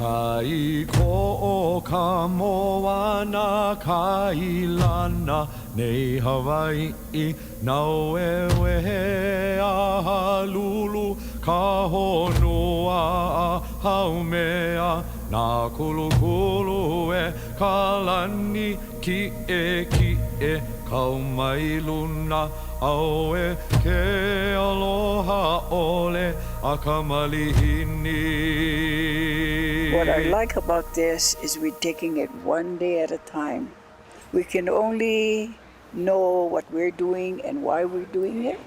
Kai ko ka moana kai lana nei Hawaii nau e wehe a halulu ka honua a haumea na kulukulu e ka lani ki e kau mai luna au e ke aloha ole a ka malihini. What I like about this is we're taking it one day at a time. We can only know what we're doing and why we're doing it.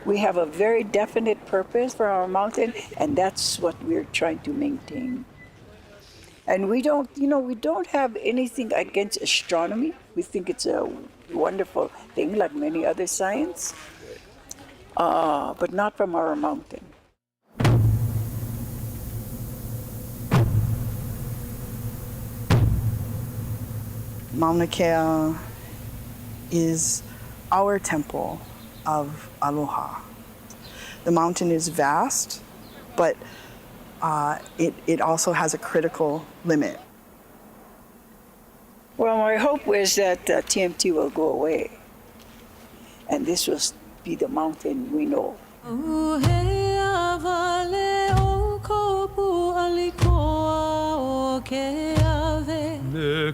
We have a very definite purpose for our mountain, and that's what we're trying to maintain. And we don't have anything against astronomy. We think it's a wonderful thing, like many other science, but not from our mountain. Mauna Kea is our temple of aloha. The mountain is vast, but it also has a critical limit. Well, my hope is that TMT will go away, and this will be the mountain we know.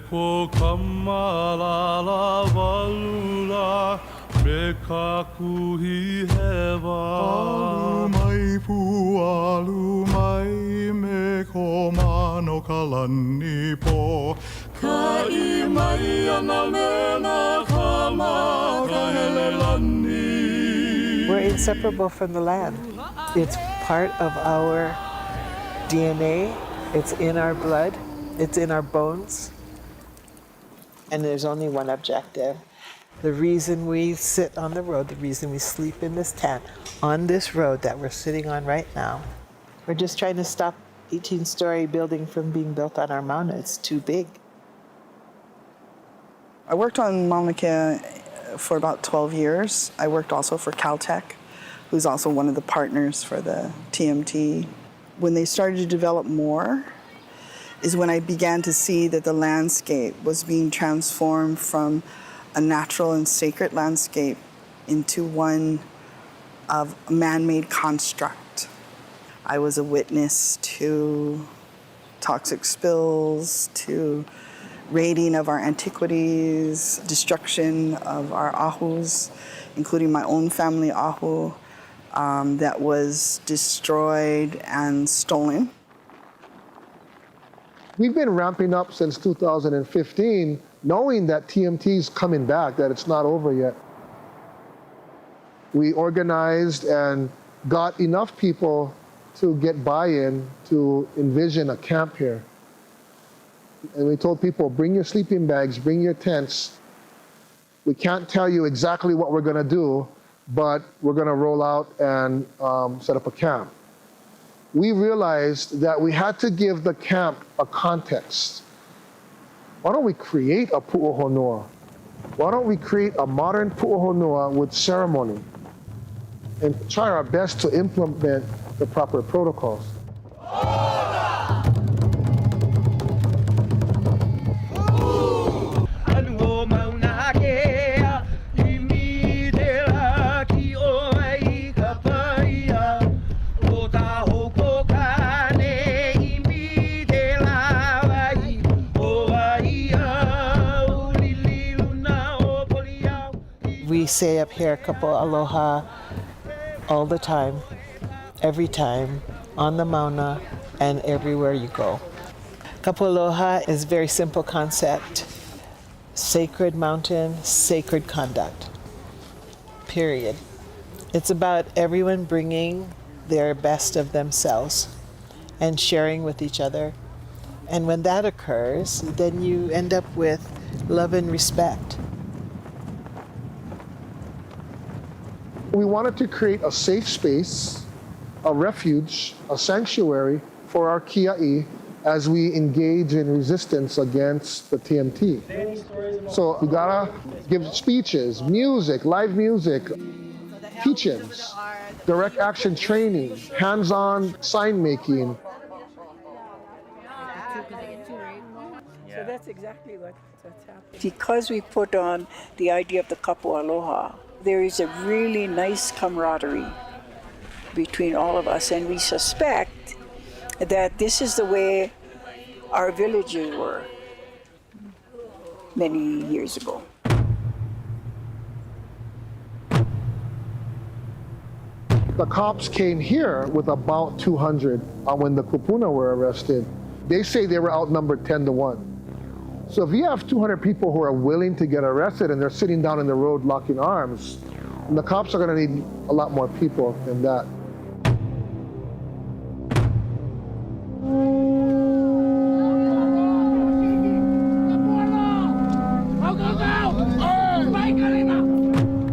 Ko kamalala walula me ka kuhi hewa alu mai pu alu mai me ko mano kalani po ka I mai ana me na kama ka hele lani. We're inseparable from the land. It's part of our DNA. It's in our blood. It's in our bones. And there's only one objective. The reason we sit on the road, the reason we sleep in this tent, on this road that we're sitting on right now, we're just trying to stop 18-story building from being built on our mountain. It's too big. I worked on Mauna Kea for about 12 years. I worked also for Caltech, who's also one of the partners for the TMT. When they started to develop more, is when I began to see that the landscape was being transformed from a natural and sacred landscape into one of a man-made construct. I was a witness to toxic spills, to raiding of our antiquities, destruction of our ahus, including my own family ahu, that was destroyed and stolen. We've been ramping up since 2015, knowing that TMT is coming back, that it's not over yet. We organized and got enough people to get buy-in to envision a camp here. And we told people, bring your sleeping bags, bring your tents. We can't tell you exactly what we're gonna do, but we're gonna roll out and set up a camp. We realized that we had to give the camp a context. Why don't we create a pu'uhonua? Why don't we create a modern pu'uhonua with ceremony and try our best to implement the proper protocols? We say up here, kapo aloha, all the time, every time, on the mauna, and everywhere you go. Kapo aloha is a very simple concept. Sacred mountain, sacred conduct, period. It's about everyone bringing their best of themselves and sharing with each other. And when that occurs, then you end up with love and respect. We wanted to create a safe space, a refuge, a sanctuary for our kia'i as we engage in resistance against the TMT. So we gotta give speeches, music, live music, teach-ins, direct action training, hands-on sign making. exactly what's happening. Because we put on the idea of the kapu aloha, there is a really nice camaraderie between all of us, and we suspect that this is the way our villages were many years ago. The cops came here with about 200 when the kupuna were arrested. They say they were outnumbered 10 to 1. So if you have 200 people who are willing to get arrested and they're sitting down in the road locking arms, then the cops are going to need a lot more people than that.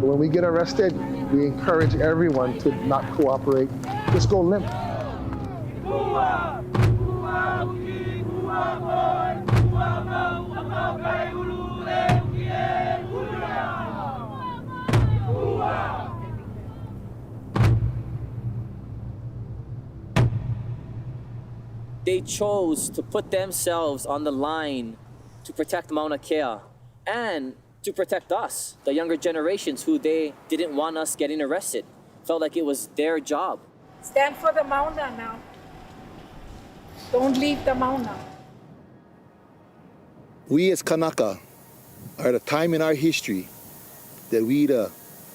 When we get arrested, we encourage everyone to not cooperate. Just go limp. They chose to put themselves on the line to protect Mauna Kea and to protect us, the younger generations who they didn't want us getting arrested. Felt like it was their job. Stand for the Mauna now. Don't leave the Mauna. We as Kanaka are at a time in our history that we either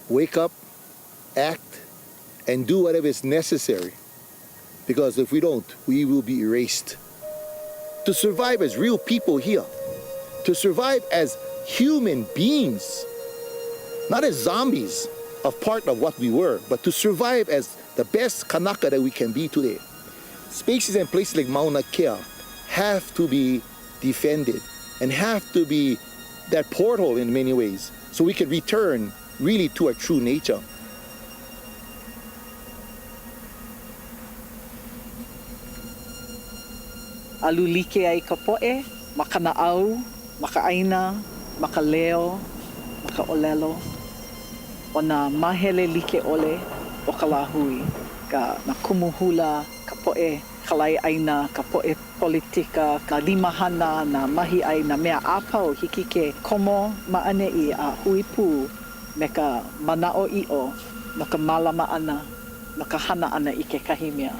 wake up, act, and do whatever is necessary. Because if we don't, we will be erased. To survive as real people here, to survive as human beings, not as zombies of part of what we were, but to survive as the best Kanaka that we can be today. Spaces and places like Mauna Kea have to be defended and have to be that portal in many ways so we can return really to our true nature. Alulike ai ka po'e, makanaau, makaaina, makaleo, makaolelo, o na mahele like ole o ka lahui, ka na kumuhula, ka po'e, kalai aina, ka po'e politika, ka limahana na mahi ai na mea apau hiki ke komo maanei a huipu me ka manao i'o, no ka malama ana, no ka hana ana i ke kahi mea.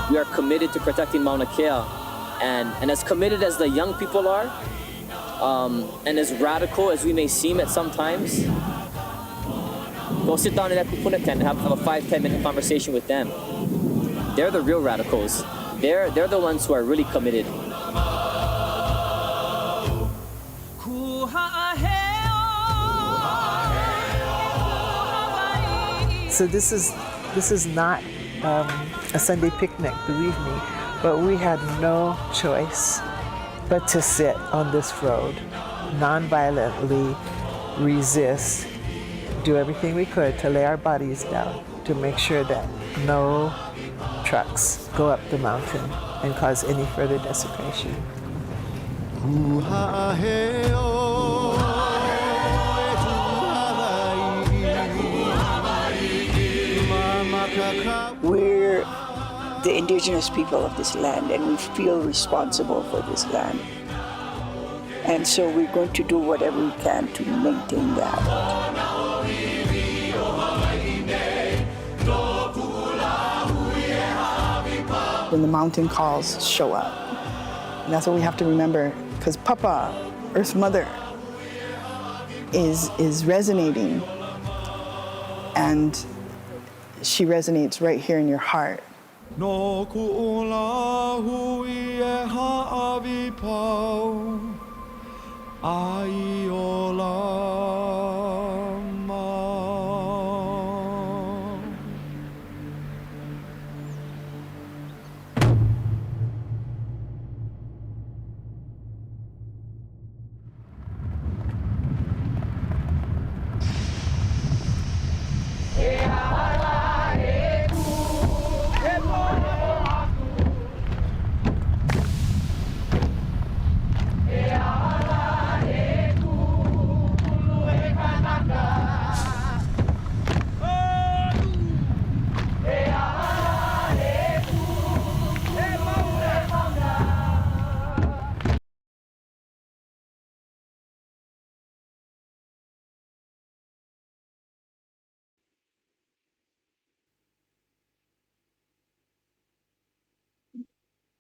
We are committed to protecting Mauna Kea, and as committed as the young people are, and as radical as we may seem at some times, go sit down in that kupuna tent and have a 5-10 minute conversation with them. They're the real radicals. They're the ones who are really committed. So this is not a Sunday picnic, believe me, but we had no choice but to sit on this road, non-violently resist, do everything we could to lay our bodies down to make sure that no trucks go up the mountain and cause any further desecration. We're the indigenous people of this land, and we feel responsible for this land. And so we're going to do whatever we can to maintain that. When the mountain calls show up. And that's what we have to remember, because Papa, Earth Mother, is resonating, and she resonates right here in your heart. No ku'ula hui e ha'awi pau ai o lama.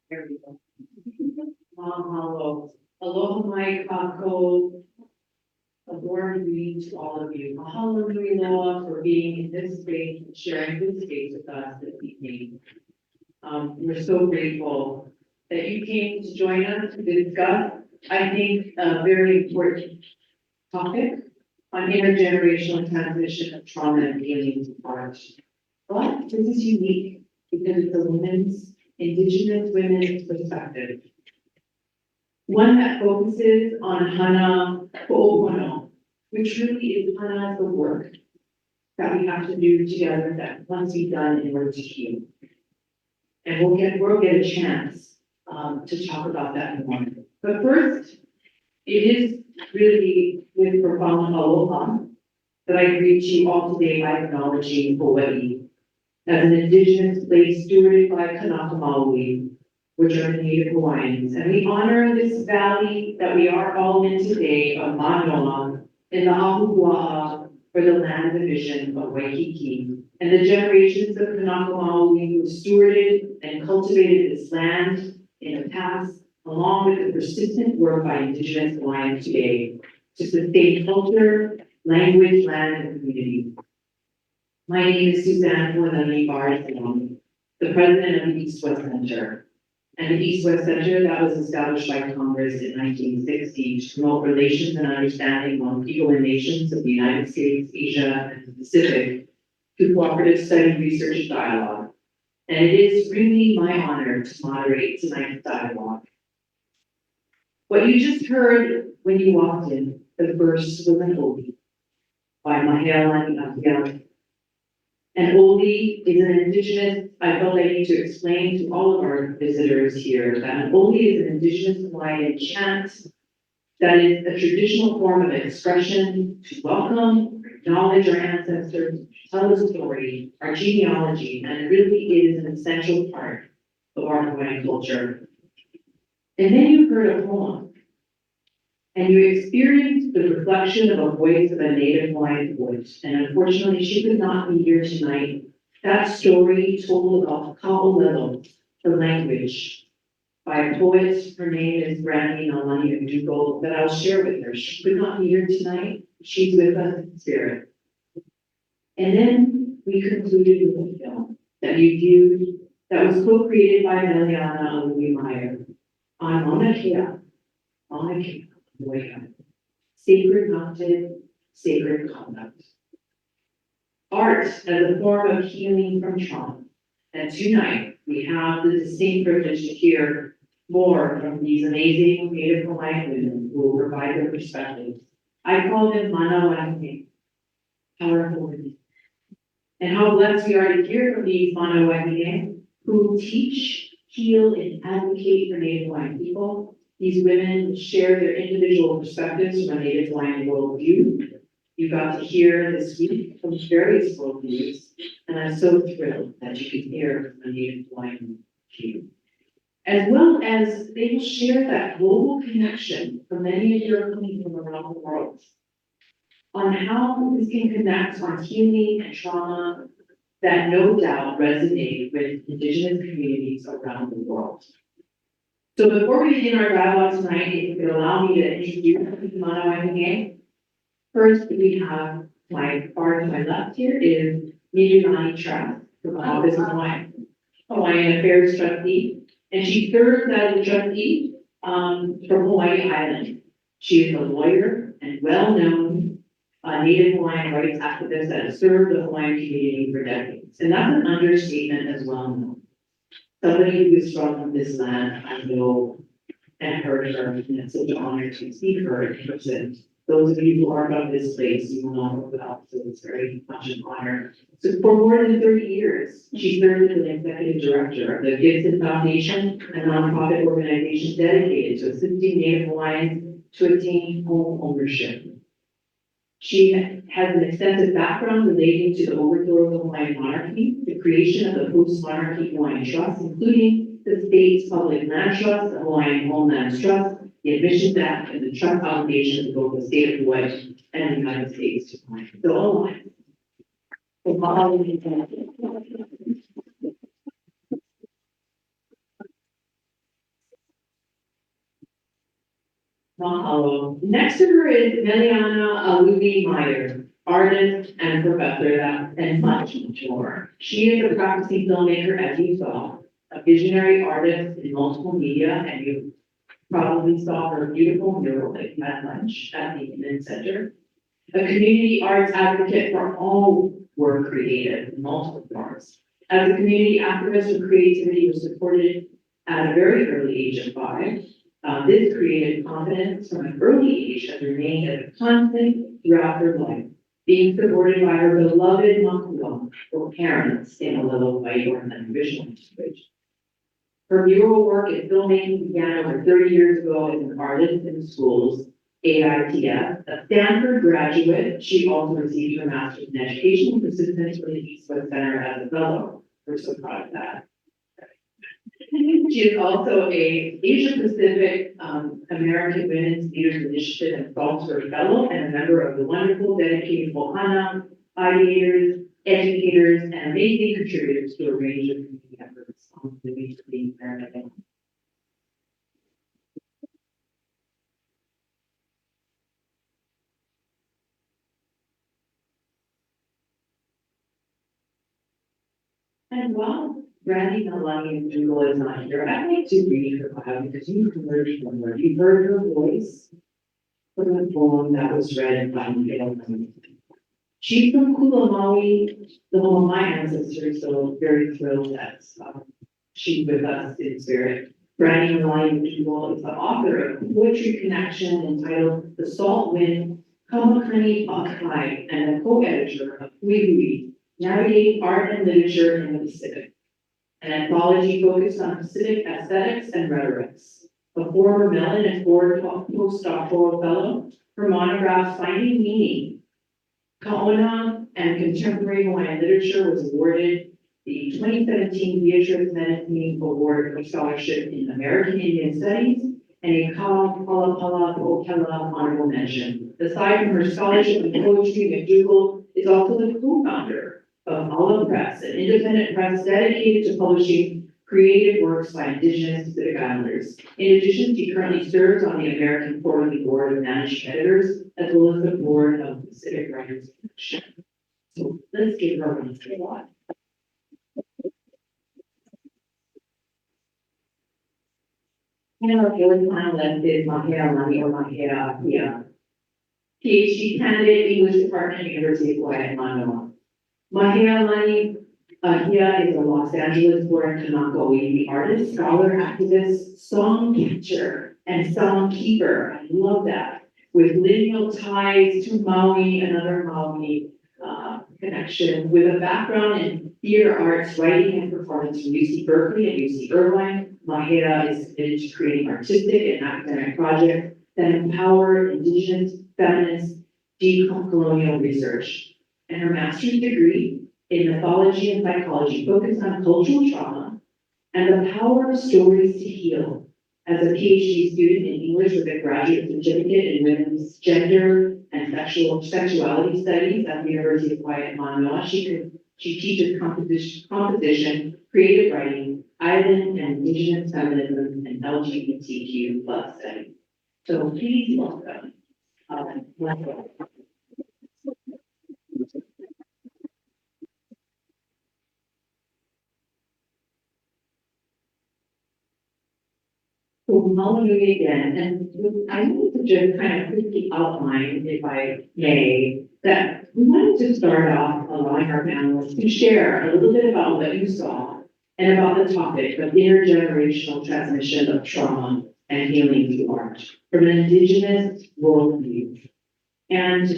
There we go. Mahalo. Aloha mai kako. A warm greeting to all of you. Mahalo nui loa for being in this space and sharing this space with us this evening. We're so grateful that you came to join us to discuss, I think, a very important topic on intergenerational transition of trauma and healing to art. But this is unique because it's a Indigenous women's perspective. One that focuses on Hana Ho'opono, which really is Hana the work that we have to do together that must be done in order to heal. And we'll get a chance to talk about that in a moment. But first, it is really with profound aloha that I greet you all today by acknowledging Hawaii as an Indigenous place stewarded by Kanaka Maui, which are the Native Hawaiians. And we honor this valley that we are all in today of Manoa in the Ahupua'a, or the land division of Waikiki, and the generations of Kanaka Maui who stewarded and cultivated this land in the past, along with the persistent work by Indigenous Hawaiians today to sustain culture, language, land, and community. My name is Suzanne Meleanna Meyer, the president of the East-West Center. And the East-West Center that was established by Congress in 1960 to promote relations and understanding among people and nations of the United States, Asia, and the Pacific through cooperative study, research, and dialogue. And it is really my honor to moderate tonight's dialogue. What you just heard when you walked in, the first was an oldie by Meleanna Meyer. And Oli is an Indigenous, I felt I need to explain to all of our visitors here that an Oli is an Indigenous Hawaiian chant that is a traditional form of expression to welcome, acknowledge our ancestors, tell a story, our genealogy, and it really is an essential part of our Hawaiian culture. And then you heard a poem, and you experienced the reflection of a voice of a Native Hawaiian voice. And unfortunately, she could not be here tonight. That story told about Ka'olelo, the language, by a poet. Her name is Brandy Nalani McDougall, that I'll share with her. She could not be here tonight. She's with us in spirit. And then we concluded with a film that you viewed that was co-created by Meleanna Meyer on Mauna Kea. Sacred content, sacred conduct. Art as a form of healing from trauma. And tonight, we have the distinct privilege to hear more from these amazing Native Hawaiian women who will provide their perspectives. I call them mana wahine, powerful women. And how blessed we are to hear from these mana wahine who teach, heal, and advocate for Native Hawaiian people. These women share their individual perspectives from a Native Hawaiian worldview. You got to hear this week from various worldviews, and I'm so thrilled that you can hear from a Native Hawaiian view. As well as they will share that global connection for many of you coming from around the world on how this can connect on healing and trauma that no doubt resonate with Indigenous communities around the world. So before we begin our dialogue tonight, if you could allow me to introduce Mana Wahine. First, we have my far to my left here is Nidulani Trask from the Office of Hawaiian Affairs Trustee, and she serves as a trustee from Hawaii Island. She is a lawyer and well-known Native Hawaiian rights activist that has served the Hawaiian community for decades, and that's an understatement as well. Somebody who is from this land, I know and heard her, and it's such an honor to see her in person. Those of you who are from this place, you will know her well, so it's very much an honor. So for more than 30 years, she served as an executive director of the Gibson Foundation, a nonprofit organization dedicated to assisting Native Hawaiians to attain home ownership. She has an extensive background relating to the overthrow of the Hawaiian monarchy, the creation of the post-monarchy Hawaiian Trust, including the state's public land trust, the Hawaiian Homeland Trust, the Admissions Act, and the trust obligations of both the state of Hawaii and the United States to Hawaii. So all lines. Mahalo. Next to her is Meleanna Meyer, artist and professor and much more. She is a practicing filmmaker, as you saw, a visionary artist in multiple media, and you probably saw her beautiful mural that you had lunch at the Indian Center. A community arts advocate for all work creative in multiple forms. As a community activist, her creativity was supported at a very early age of 5. This created confidence from an early age that remained as a constant throughout her life, being supported by her beloved makua, or parents, in a little white or visual language. Her mural work and filmmaking began over 30 years ago as an artist in schools, AITF. A Stanford graduate, she also received her master's in education with assistance from the Eastwood Center as a fellow. We're so proud of that. She is also a Asia Pacific American Women's Leaders Initiative and Salisbury Fellow, and a member of the wonderful, dedicated Ohana ideators, educators, and amazing contributors to a range of community efforts on the way to being American. And while Brandy Malani and Jewel is not here, I'd like to read her bio because you heard from her. You heard her voice from the poem that was read by Meleanna. She's from Kula, Maui, the home of my ancestors, so very thrilled that she's with us in spirit. Brandy Malani Jewel is the author of a poetry connection entitled The Salt Wind, Kamakani Akai, and a co-editor of Hui Navigating Art and Literature in the Pacific, an anthology focused on Pacific aesthetics and rhetorics. A former Mellon and Ford postdoctoral fellow, her monograph Finding Meaning, Kaona and Contemporary Hawaiian Literature was awarded the 2017 Beatrice Menefee Award for Scholarship in American Indian Studies and a Kalapala Okela Honorable Mention. Aside from her scholarship in poetry, McDougall is also the co-founder of Olive Press, an independent press dedicated to publishing creative works by Indigenous Pacific Islanders. In addition, she currently serves on the American Quarterly Board of Managing Editors, as well as the Board of Pacific Writers Collection. So let's give her a round of applause. And our fourth panelist is Meleanna Meyer, PhD candidate, English Department, University of Hawaii at Manoa. Meleanna Meyer is a Los Angeles-born Kanaka artist, scholar, activist, song catcher, and song keeper. I love that. With lineal ties to Maui, another Maui connection, with a background in theater arts, writing, and performance from UC Berkeley and UC Irvine. Meyer is committed to creating artistic and academic projects that empower Indigenous, feminist, decolonial research. And her master's degree in mythology and psychology focused on cultural trauma and the power of stories to heal. As a PhD student in English with a graduate certificate in women's gender and sexuality studies at the University of Hawaii at Manoa, she teaches composition, creative writing, island and Indigenous feminism, and LGBTQ+ studies. So please welcome. So hallelujah again, and I wanted to just kind of quickly outline, if I may, that we wanted to start off allowing our panelists to share a little bit about what you saw and about the topic of intergenerational transmission of trauma and healing through art from an Indigenous worldview. And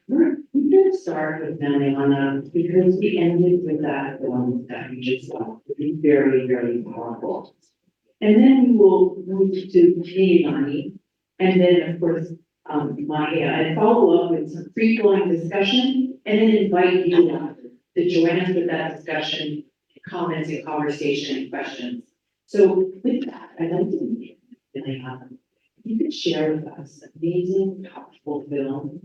we're going to start with Meleanna because we ended with that film that we just saw. It's very, very powerful. And then we will move to Meleanna, and then of course Meyer, and follow up with some free-flowing discussion, and then invite you to join us with that discussion, comments and conversation and questions. So with that, I'd like to Meleanna, you could share with us an amazing, powerful film,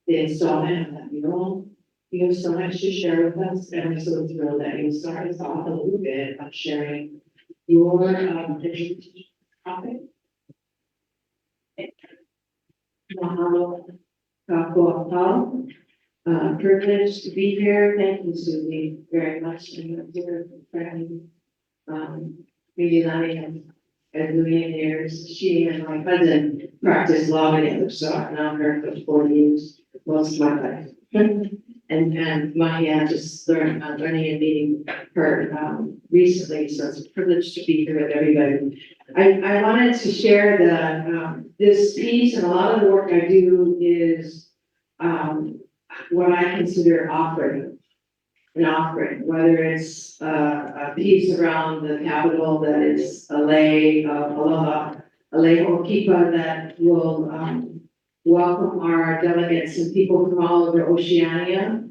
the installment of that mural. You have so much to share with us, and I'm so thrilled that you'll start us off a little bit of sharing your education topic. Mahalo, Kakoapau. Privileged to be here. Thank you, Susie, very much. And your dear friend, Meleanna and Louis years. She and my cousin practiced law together, so I've known her for 40 years, most of my life. And my just learning and meeting her recently, so it's a privilege to be here with everybody. I wanted to share that this piece and a lot of the work I do is what I consider offering, an offering, whether it's a piece around the capital that is a lei of aloha, a lei hokipa that will welcome our delegates and people from all over Oceania.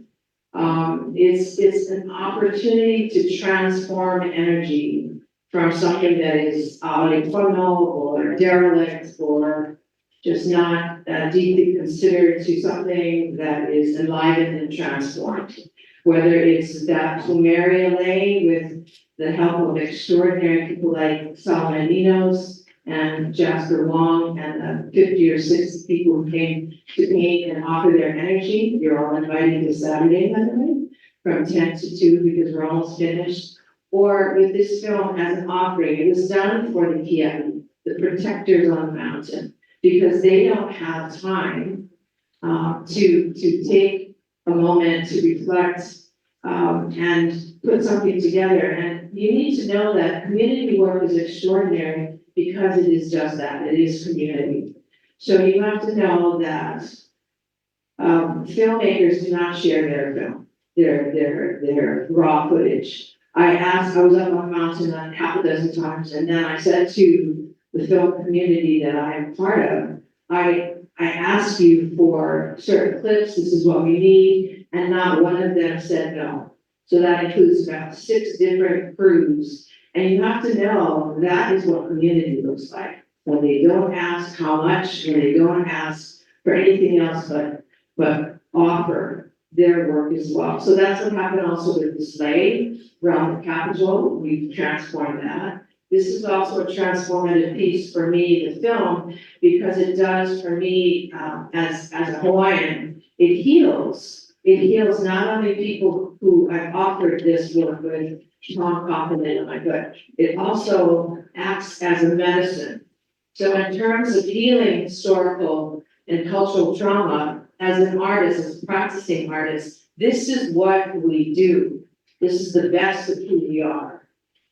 It's an opportunity to transform energy from something that is audiphonal or derelict or just not deeply considered to something that is enlivened and transformed. Whether it's that plumeria lei with the help of extraordinary people like Solomon Enos and Jasper Wong and the 50 or 60 people who came to paint and offer their energy. You're all invited to Saturday, by the way, from 10 to 2 because we're almost finished. Or with this film as an offering, it was done for the Kiai, the protectors on the mountain, because they don't have time to take a moment to reflect and put something together. And you need to know that community work is extraordinary because it is just that, it is community. So you have to know that filmmakers do not share their film, their raw footage. I was up on the mountain a half a dozen times, and then I said to the film community that I am part of, I asked you for certain clips, this is what we need, and not one of them said no. So that includes about 6 different crews. And you have to know that is what community looks like. When they don't ask how much, when they don't ask for anything else but offer their work as well. So that's what happened also with the sleigh around the Capitol. We've transformed that. This is also a transformative piece for me, the film, because it does for me, as a Hawaiian, it heals. It heals not only people who I've offered this work with, Tom Coffin and my gut, it also acts as a medicine. So in terms of healing historical and cultural trauma, as an artist, as a practicing artist, this is what we do. This is the best of who we are.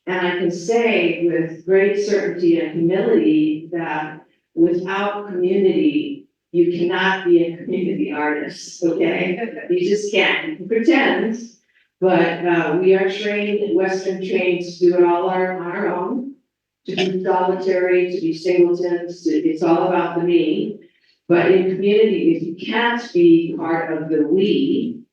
And I can say with great certainty and humility that without community, you cannot be a community artist, okay? You just can't. You can pretend, but we are trained, Western trained to do it all on our own, to be solitary, to be singletons, it's all about the me. But in community, if you can't be part of the we,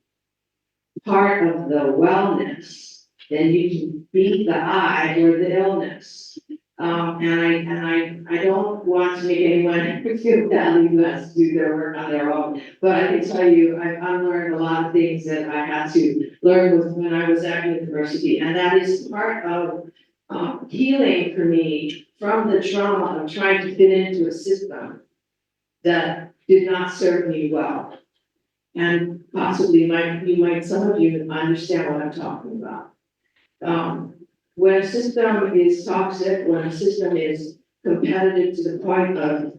part of the wellness, then you can beat the I or the illness. And I don't want to make anyone feel badly who has to do their work on their own. But I can tell you, I've unlearned a lot of things that I had to learn when I was at university. And that is part of healing for me from the trauma of trying to fit into a system that did not serve me well. And possibly some of you understand what I'm talking about. When a system is toxic, when a system is competitive to the point of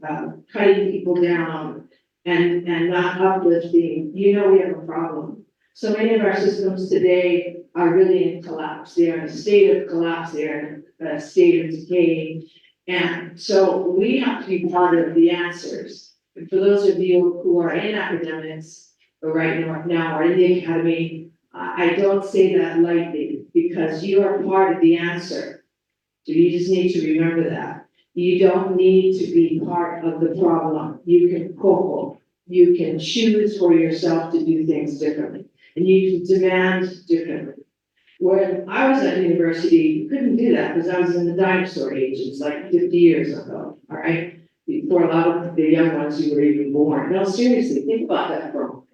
cutting people down and not uplifting, we have a problem. So many of our systems today are really in collapse. They are in a state of collapse. They are in a state of decay. And so we have to be part of the answers. And for those of you who are in academics right now or in the academy, I don't say that lightly because you are part of the answer. So you just need to remember that. You don't need to be part of the problem. You can cope. You can choose for yourself to do things differently. And you can demand differently. When I was at university, you couldn't do that because I was in the dinosaur age. It's like 50 years ago, all right? Before a lot of the young ones who were even born. No, seriously, think about that for a moment.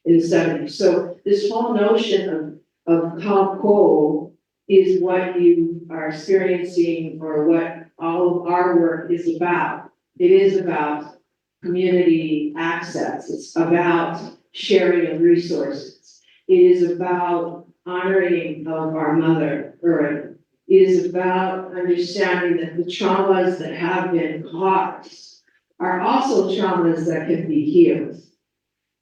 In the 70s. So this whole notion of how is what you are experiencing or what all of our work is about. It is about community access. It's about sharing of resources. It is about honoring of our mother earth. It is about understanding that the traumas that have been caused are also traumas that can be healed.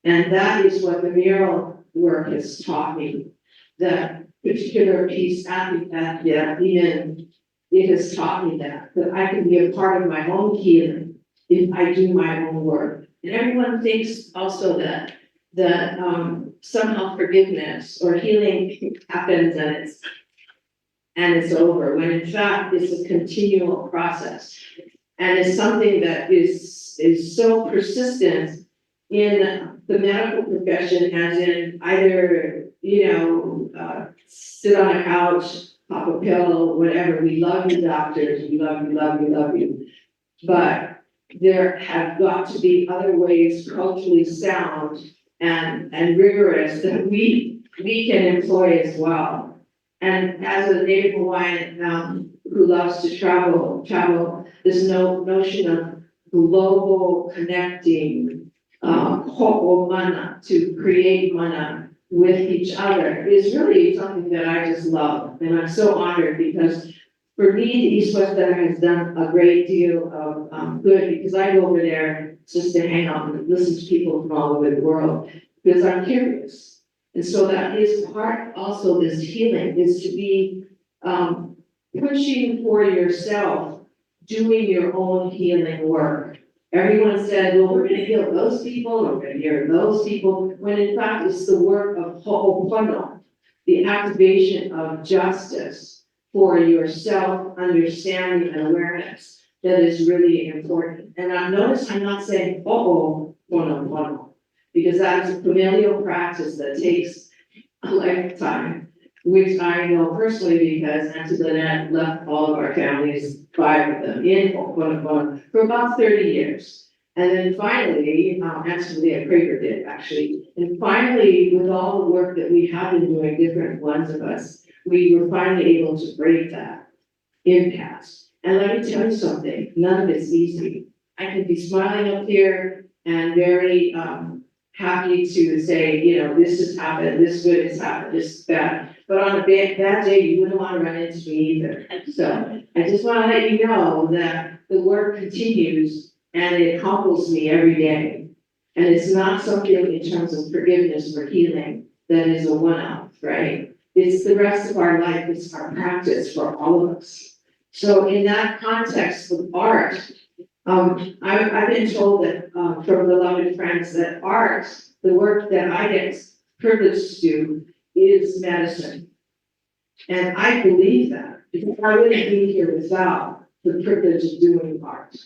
And that is what the mural work is taught me. That particular piece at the end, it has taught me that I can be a part of my own healing if I do my own work. And everyone thinks also that somehow forgiveness or healing happens and it's over, when in fact it's a continual process. And it's something that is so persistent in the medical profession, as in either, sit on a couch, pop a pill, whatever. We love you, doctors. We love you, love you, love you. But there have got to be other ways, culturally sound and rigorous, that we can employ as well. And as a Native Hawaiian who loves to travel, this notion of global connecting, ho'o mana, to create mana with each other, is really something that I just love. And I'm so honored, because for me, the East-West Center has done a great deal of good, because I go over there just to hang out and listen to people from all over the world, because I'm curious. And so that is part also this healing, is to be pushing for yourself, doing your own healing work. Everyone said, well, we're gonna heal those people, or we're gonna heal those people, when in fact it's the work of ho'opono, the activation of justice for your self-understanding and awareness, that is really important. And I notice I'm not saying ho'opono, because that is a familial practice that takes a lifetime, which I know personally, because Auntie Lynette left all of our families, 5 of them, in ho'opono for about 30 years. And then finally, actually, Craver did actually, and finally, with all the work that we have been doing, different ones of us, we were finally able to break that impasse. And let me tell you something, none of it's easy. I can be smiling up here and very happy to say, this has happened, this good has happened, this is bad. But on a bad day, you wouldn't want to run into me either. So I just want to let you know that the work continues and it humbles me every day. And it's not something in terms of forgiveness or healing that is a one-off, right? It's the rest of our life, it's our practice for all of us. So in that context of art, I've been told that from beloved friends that art, the work that I get privileged to do, is medicine. And I believe that, because I wouldn't be here without the privilege of doing art.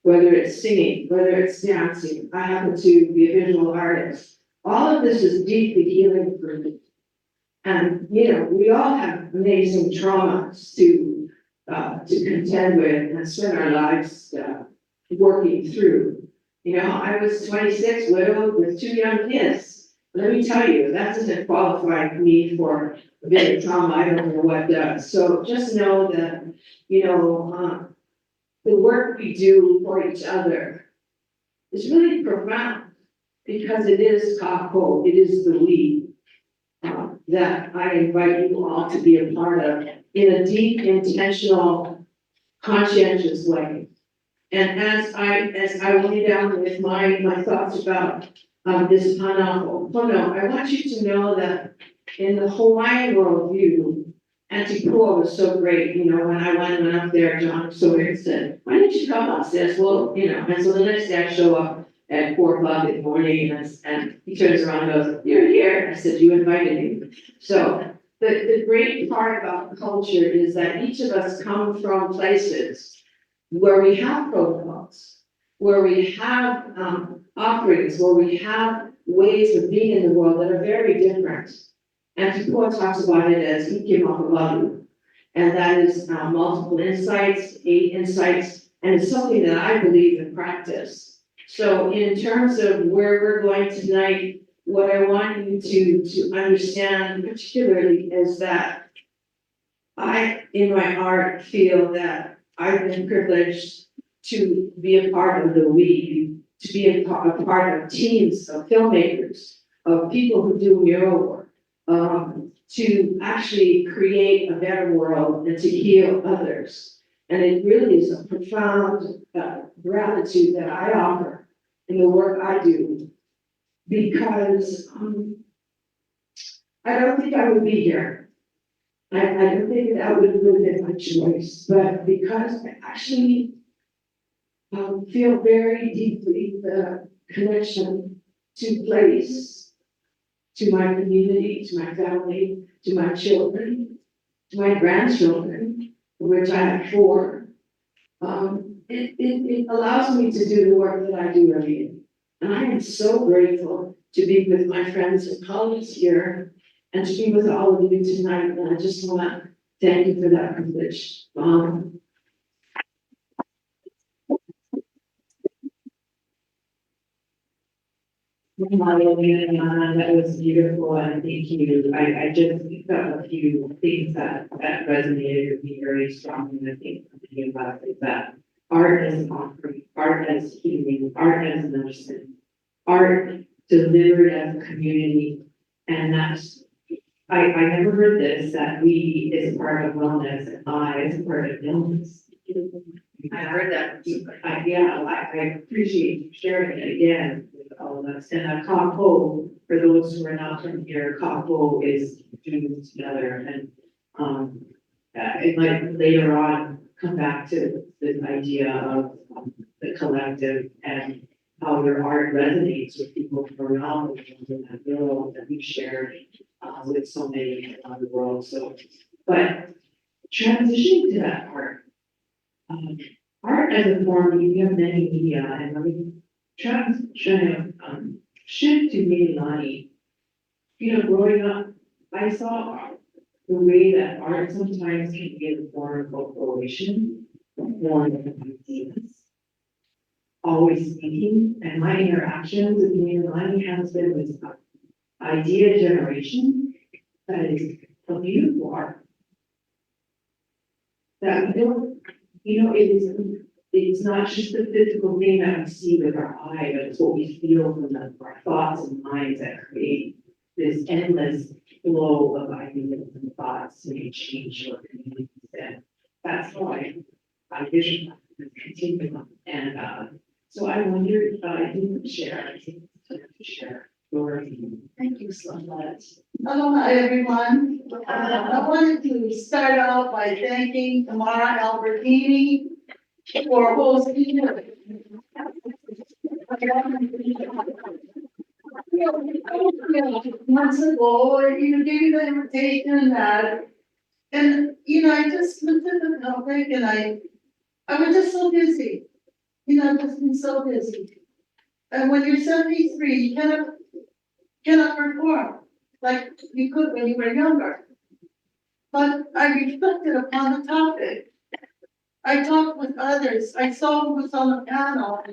Whether it's singing, whether it's dancing, I happen to be a visual artist. All of this is deeply healing for me. And, we all have amazing traumas to contend with and spend our lives working through. I was 26, widowed with 2 young kids. Let me tell you, that doesn't qualify me for a bit of trauma. I don't know what does. So just know that, the work we do for each other is really profound, because it is kako, it is the we that I invite you all to be a part of in a deep, intentional, conscientious way. And as I lay down with my thoughts about this Hanaho'opono, I want you to know that in the Hawaiian worldview, Auntie Pua was so great. When I went up there, John Sawyer said, why didn't you come up? I said, well, and so the next day I show up at 4 o'clock in the morning, and he turns around and goes, you're here. I said, you invited me. So the great part about culture is that each of us come from places where we have protocols, where we have offerings, where we have ways of being in the world that are very different. And Foucault talks about it as ikimakawalu, and that is multiple insights, 8 insights, and it's something that I believe in practice. So in terms of where we're going tonight, what I want you to understand particularly is that I, in my art, feel that I've been privileged to be a part of the we, to be a part of teams of filmmakers, of people who do mural work, to actually create a better world and to heal others. And it really is a profound gratitude that I offer in the work I do, because I don't think I would be here. I don't think that would have been my choice, but because I actually feel very deeply the connection to place, to my community, to my family, to my children, to my grandchildren, of which I have 4. It allows me to do the work that I do every day. And I am so grateful to be with my friends and colleagues here and to be with all of you tonight. And I just want to thank you for that privilege. Meleanna, that was beautiful, and thank you. I just picked up a few things that resonated with me very strongly. I think thinking about is that art as offering, art as healing, art as medicine, art delivered as a community, and that's. I never heard this, that we is a part of wellness and I is a part of illness. I heard that, I appreciate you sharing it again with all of us. And Kapo, for those who are not from here, Kapo is doing this together. And it might later on come back to this idea of the collective and how your art resonates with people from around the world and that world that we share with so many around the world. So, but transitioning to that part, art as a form, we have many media, and I'm trying to shift to Meleanna. You know, growing up, I saw the way that art sometimes can be a form of exploration, a form of ideas, always thinking, and my interactions with Meleanna has been with idea generation that is a beautiful art. That we don't, you know, it's not just the physical thing that we see with our eye, but it's what we feel from our thoughts and minds that create this endless flow of ideas and thoughts to make change your communities. And that's how I vision this continuum. And so I wonder if you could share, your Thank you so much. Aloha, everyone. I wanted to start out by thanking Tamara Albertini for hosting. Months ago, you gave the invitation that, and I just looked at the topic and I was just so busy. I've just been so busy. And when you're 73, you cannot perform like you could when you were younger. But I reflected upon the topic. I talked with others. I saw who was on the panel.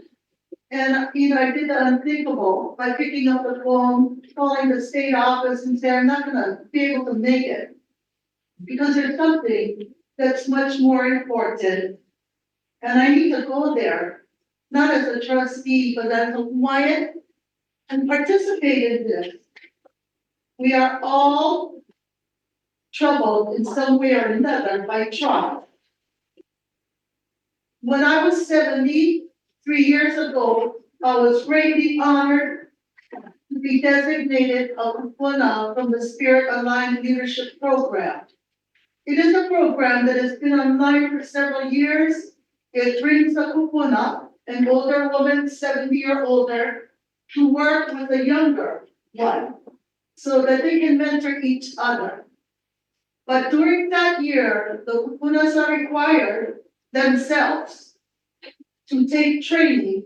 And I did the unthinkable by picking up the phone, calling the state office and saying, I'm not gonna be able to make it. Because there's something that's much more important. And I need to go there, not as a trustee, but as a client and participate in this. We are all troubled in some way or another by trauma. When I was 73 years ago, I was greatly honored to be designated a kupuna from the Spirit Aligned Leadership Program. It is a program that has been online for several years. It brings a kupuna, an older woman, 70 or older, to work with a younger one so that they can mentor each other. But during that year, the kupunas are required themselves to take training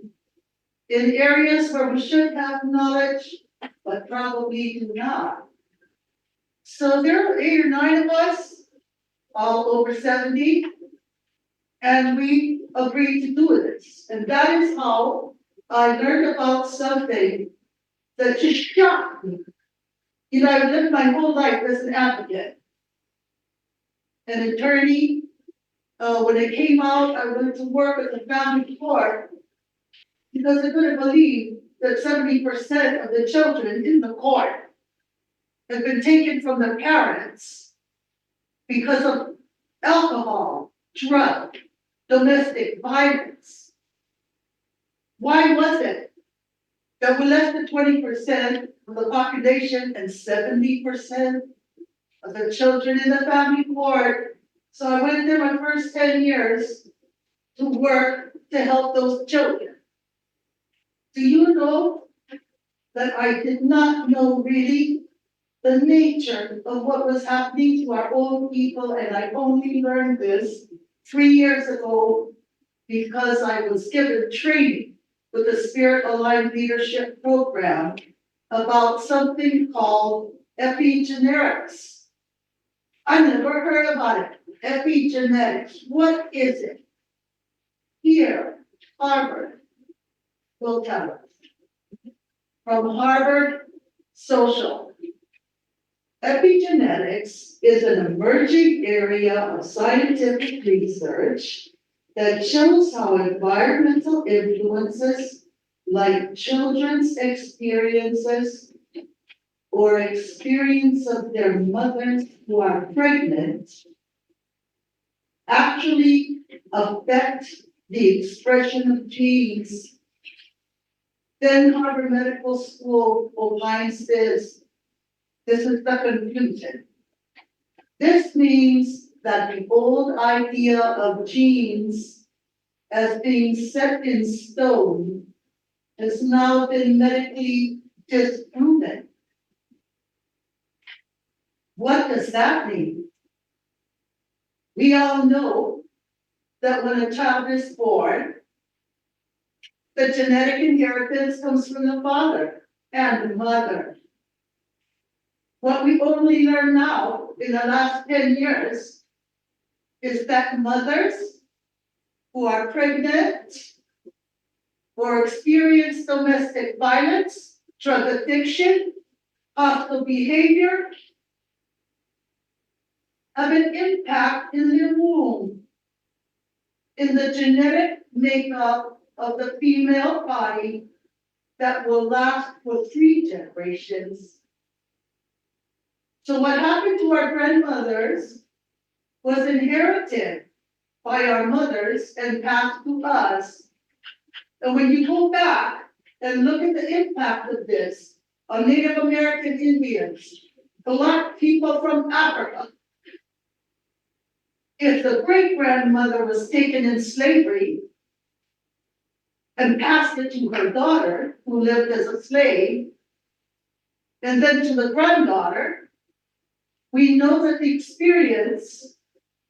in areas where we should have knowledge, but probably do not. So there are 8 or 9 of us, all over 70, and we agreed to do this. And that is how I learned about something that just shocked me. I've lived my whole life as an advocate, an attorney. When it came out, I went to work at the family court. because I couldn't believe that 70% of the children in the court have been taken from their parents because of alcohol, drug, domestic violence. Why was it that we left the 20% of the population and 70% of the children in the family court? So I went there my first 10 years to work to help those children. Do you know that I did not know really the nature of what was happening to our own people, and I only learned this 3 years ago because I was given training with the Spirit Aligned Leadership Program about something called epigenetics. I never heard about it. Epigenetics, what is it? Here, Harvard will tell us. From Harvard Social. Epigenetics is an emerging area of scientific research that shows how environmental influences like children's experiences or experience of their mothers who are pregnant actually affect the expression of genes. Then Harvard Medical School opines this is the conclusion. This means that the old idea of genes as being set in stone has now been medically disproven. What does that mean? We all know that when a child is born, the genetic inheritance comes from the father and the mother. What we only learn now in the last 10 years is that mothers who are pregnant or experience domestic violence, drug addiction, hostile behavior, have an impact in their womb, in the genetic makeup of the female body that will last for 3 generations. So what happened to our grandmothers was inherited by our mothers and passed to us. And when you go back and look at the impact of this on Native American Indians, Black people from Africa, if the great-grandmother was taken in slavery and passed it to her daughter, who lived as a slave, and then to the granddaughter, we know that the experience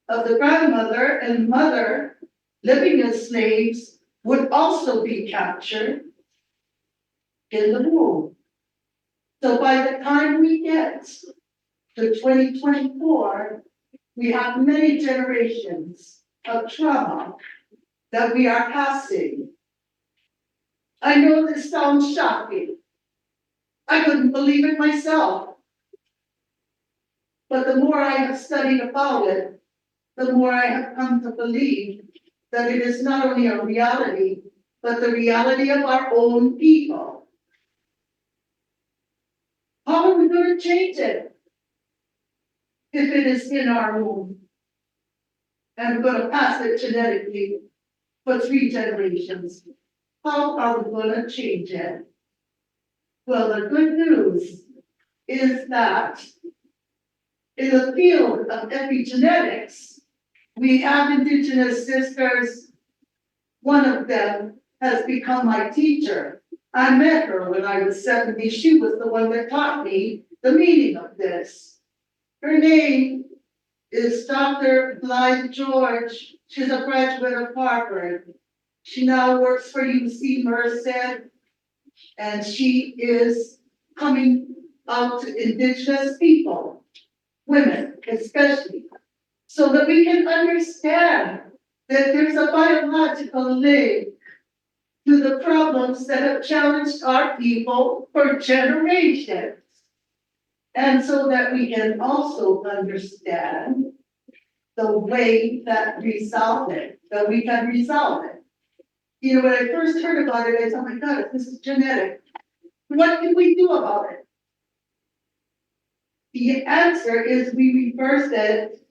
of the grandmother and mother living as slaves would also be captured in the womb. So by the time we get to 2024, we have many generations of trauma that we are passing. I know this sounds shocking. I couldn't believe it myself. But the more I have studied about it, the more I have come to believe that it is not only a reality, but the reality of our own people. How are we going to change it if it is in our womb? And we're going to pass it genetically for 3 generations. How are we going to change it? Well, the good news is that in the field of epigenetics, we have Indigenous sisters. One of them has become my teacher. I met her when I was 70. She was the one that taught me the meaning of this. Her name is Dr. Blythe George. She's a graduate of Harvard. She now works for UC Merced, and she is coming out to Indigenous people, women especially, so that we can understand that there's a biological link to the problems that have challenged our people for generations. And so that we can also understand the way that we can resolve it. You know, when I first heard about it, I thought, oh my God, if this is genetic, what can we do about it? The answer is we reverse it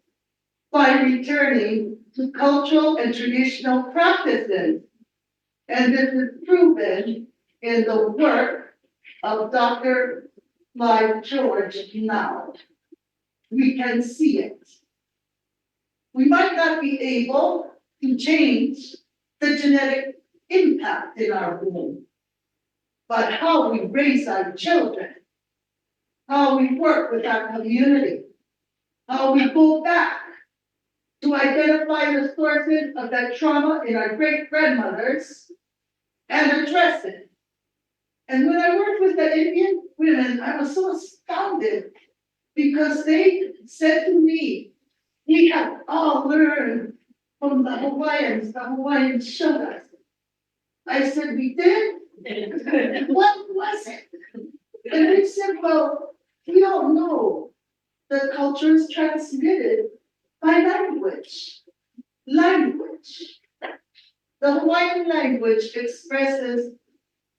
by returning to cultural and traditional practices. And this is proven in the work of Dr. Lloyd George now. We can see it. We might not be able to change the genetic impact in our womb, but how we raise our children, how we work with our community, how we go back to identify the sources of that trauma in our great-grandmothers and address it. And when I worked with the Indian women, I was so astounded because they said to me, we have all learned from the Hawaiians showed us. I said, we did? What was it? And they said, well, we all know the culture is transmitted by language. Language. The Hawaiian language expresses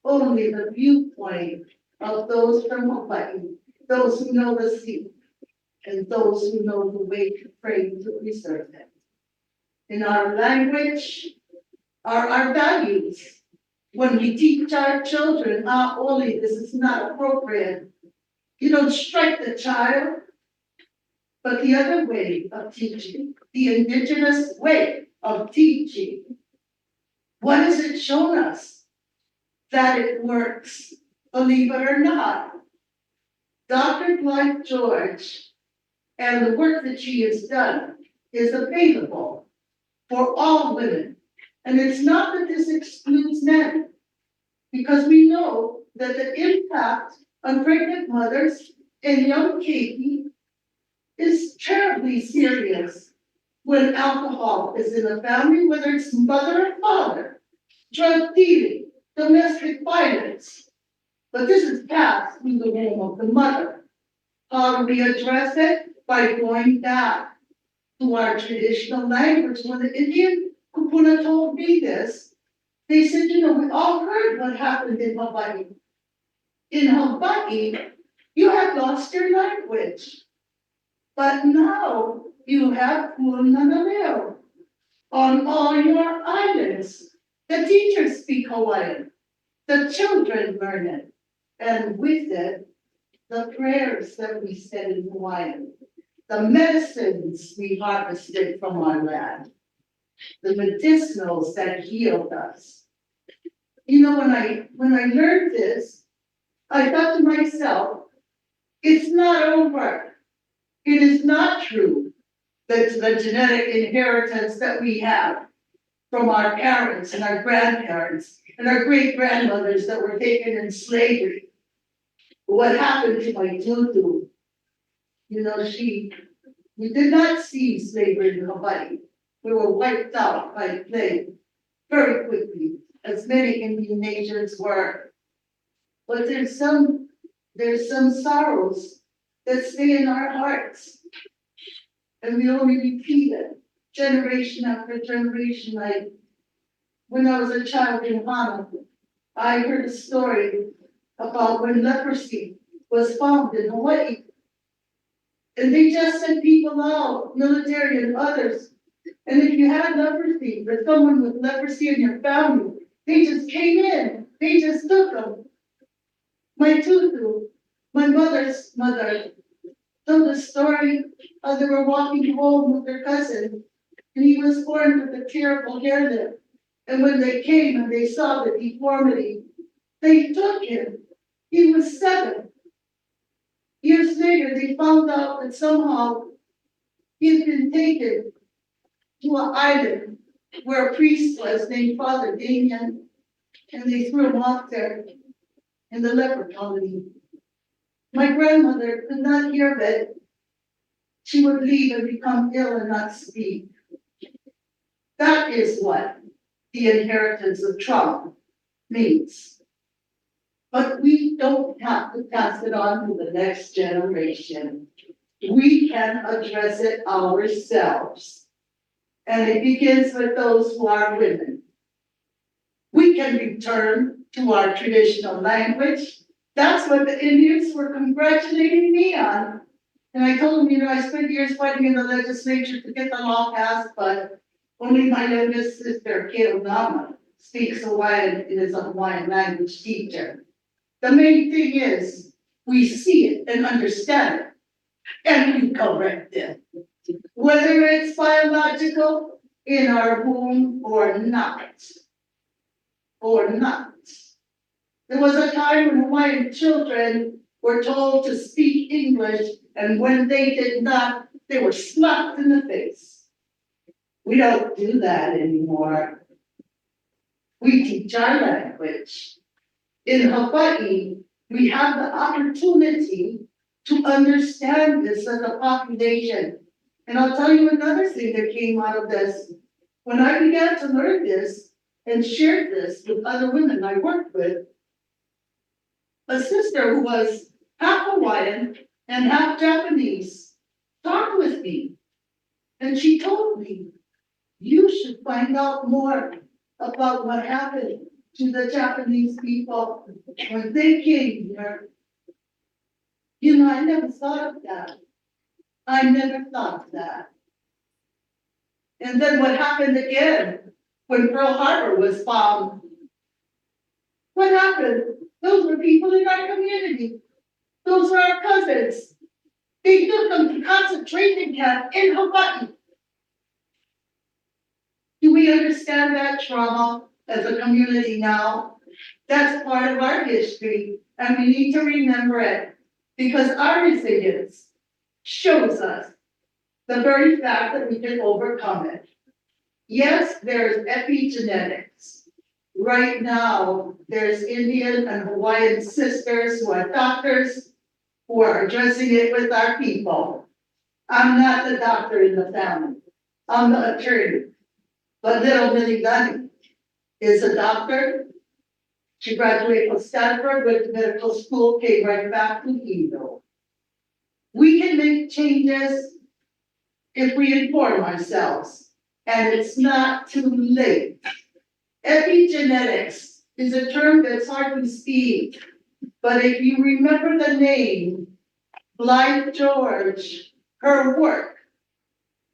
only the viewpoint of those from Hawaii, those who know the sea, and those who know the way to pray to preserve them. In our language are our values. When we teach our children, Oli, this is not appropriate. You don't strike the child, but the other way of teaching, the indigenous way of teaching, what has it shown us? That it works, believe it or not. Dr. Blythe George and the work that she has done is available for all women. And it's not that this excludes men, because we know that the impact on pregnant mothers and young Katie is terribly serious when alcohol is in a family, whether it's mother or father, drug dealing, domestic violence. But this is passed through the womb of the mother. How do we address it? By going back to our traditional language. When the Indian Kupuna told me this, they said, you know, we all heard what happened in Hawaii. In Hawaii, you had lost your language. But now you have Pulananaleo on all your islands. The teachers speak Hawaiian. The children learn it. And with it, the prayers that we said in Hawaiian, the medicines we harvested from our land, the medicinals that healed us. You know, when I learned this, I thought to myself, it's not over. It is not true that the genetic inheritance that we have from our parents and our grandparents and our great-grandmothers that were taken in slavery. What happened to my tutu? You know, we did not see slavery in Hawaii. We were wiped out by plague very quickly, as many Indian nations were. But there's some sorrows that stay in our hearts. And we only repeat it generation after generation. Like when I was a child in Hana, I heard a story about when leprosy was found in Hawaii. And they just sent people out, military and others. And if you had leprosy, or someone with leprosy in your family, they just came in, they just took them. My tutu, my mother's mother, told a story how they were walking home with their cousin, and he was born with a terrible hairlip. And when they came and they saw the deformity, they took him. He was 7. Years later, they found out that somehow he had been taken to an island where a priest was named Father Damien, and they threw him off there in the leper colony. My grandmother could not hear of it. She would leave and become ill and not speak. That is what the inheritance of trauma means. But we don't have to pass it on to the next generation. We can address it ourselves. And it begins with those who are women. We can return to our traditional language. That's what the Indians were congratulating me on. And I told them, I spent years fighting in the legislature to get the law passed, but only my youngest sister, Keonama, speaks Hawaiian and is a Hawaiian language teacher. The main thing is we see it and understand it, and we correct it. Whether it's biological in our womb or not. Or not. There was a time when Hawaiian children were told to speak English, and when they did not, they were slapped in the face. We don't do that anymore. We teach our language. In Hawaii, we have the opportunity to understand this as a population. And I'll tell you another thing that came out of this. When I began to learn this and shared this with other women I worked with, a sister who was half Hawaiian and half Japanese talked with me. And she told me, you should find out more about what happened to the Japanese people when they came here. I never thought of that. I never thought of that. And then what happened again when Pearl Harbor was bombed? What happened? Those were people in our community. Those were our cousins. They took them to concentration camp in Hawaii. Do we understand that trauma as a community now? That's part of our history, and we need to remember it because our resilience shows us the very fact that we can overcome it. Yes, there's epigenetics. Right now, there's Indian and Hawaiian sisters who are doctors who are addressing it with our people. I'm not the doctor in the family. I'm the attorney. But little Meleanna is a doctor. She graduated from Stanford, went to medical school, came right back to Edo. We can make changes if we inform ourselves, and it's not too late. Epigenetics is a term that's hard to speak, but if you remember the name, Blythe George, her work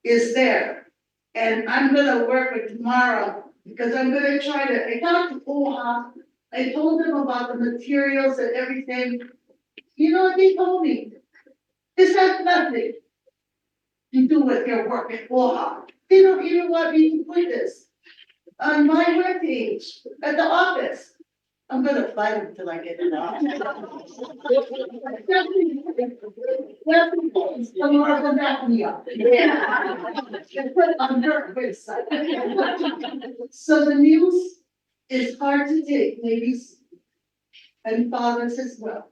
is there. And I'm gonna work with tomorrow because I'm gonna try to, I talked to OHA, I told them about the materials and everything. You know what they told me? This has nothing to do with your work at OHA. They don't even want me to put this on my webpage at the office. I'm gonna fight them until I get it out. So the news is hard to take, ladies and fathers as well.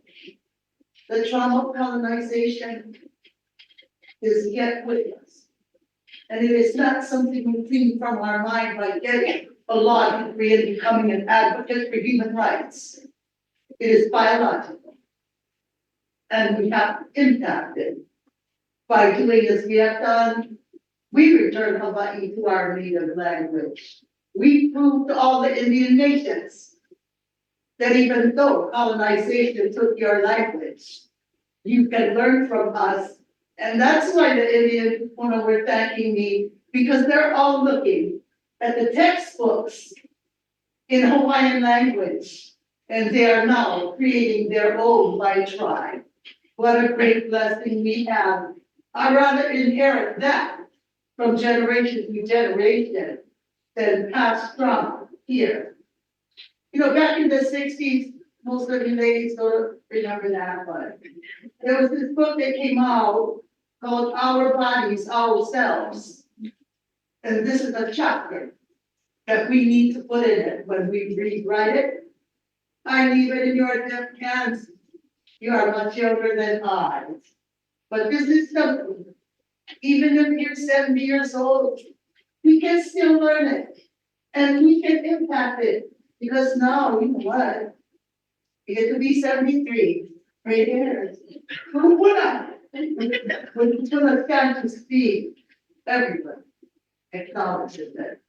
The trauma of colonization is yet with us. And it is not something we clean from our mind by getting a law degree and becoming an advocate for human rights. It is biological. And we have impacted by doing as we have done. We return Hawaii to our native language. We proved to all the Indian nations that even though colonization took your language, you can learn from us. And that's why the Indian women were thanking me, because they're all looking at the textbooks in Hawaiian language, and they are now creating their own by tribe. What a great blessing we have. I'd rather inherit that from generation to generation than pass from here. Back in the 60s, most of you ladies don't remember that, but there was this book that came out called Our Bodies, Ourselves. And this is a chapter that we need to put in it when we rewrite it. I leave it in your hands. You are much younger than I. But this is something, even if you're 70 years old, we can still learn it. And we can impact it. Because now, you know what? You get to be 73, right here. When you stand to speak, everyone acknowledges it.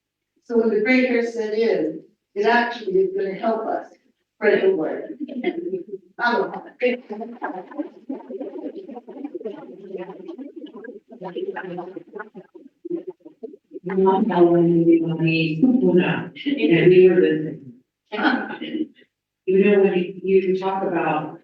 So when the gray hair set in, It actually is going to help us spread the word. Aloha. Not knowing we Kupuna, and we were listening. You know, when you talk about,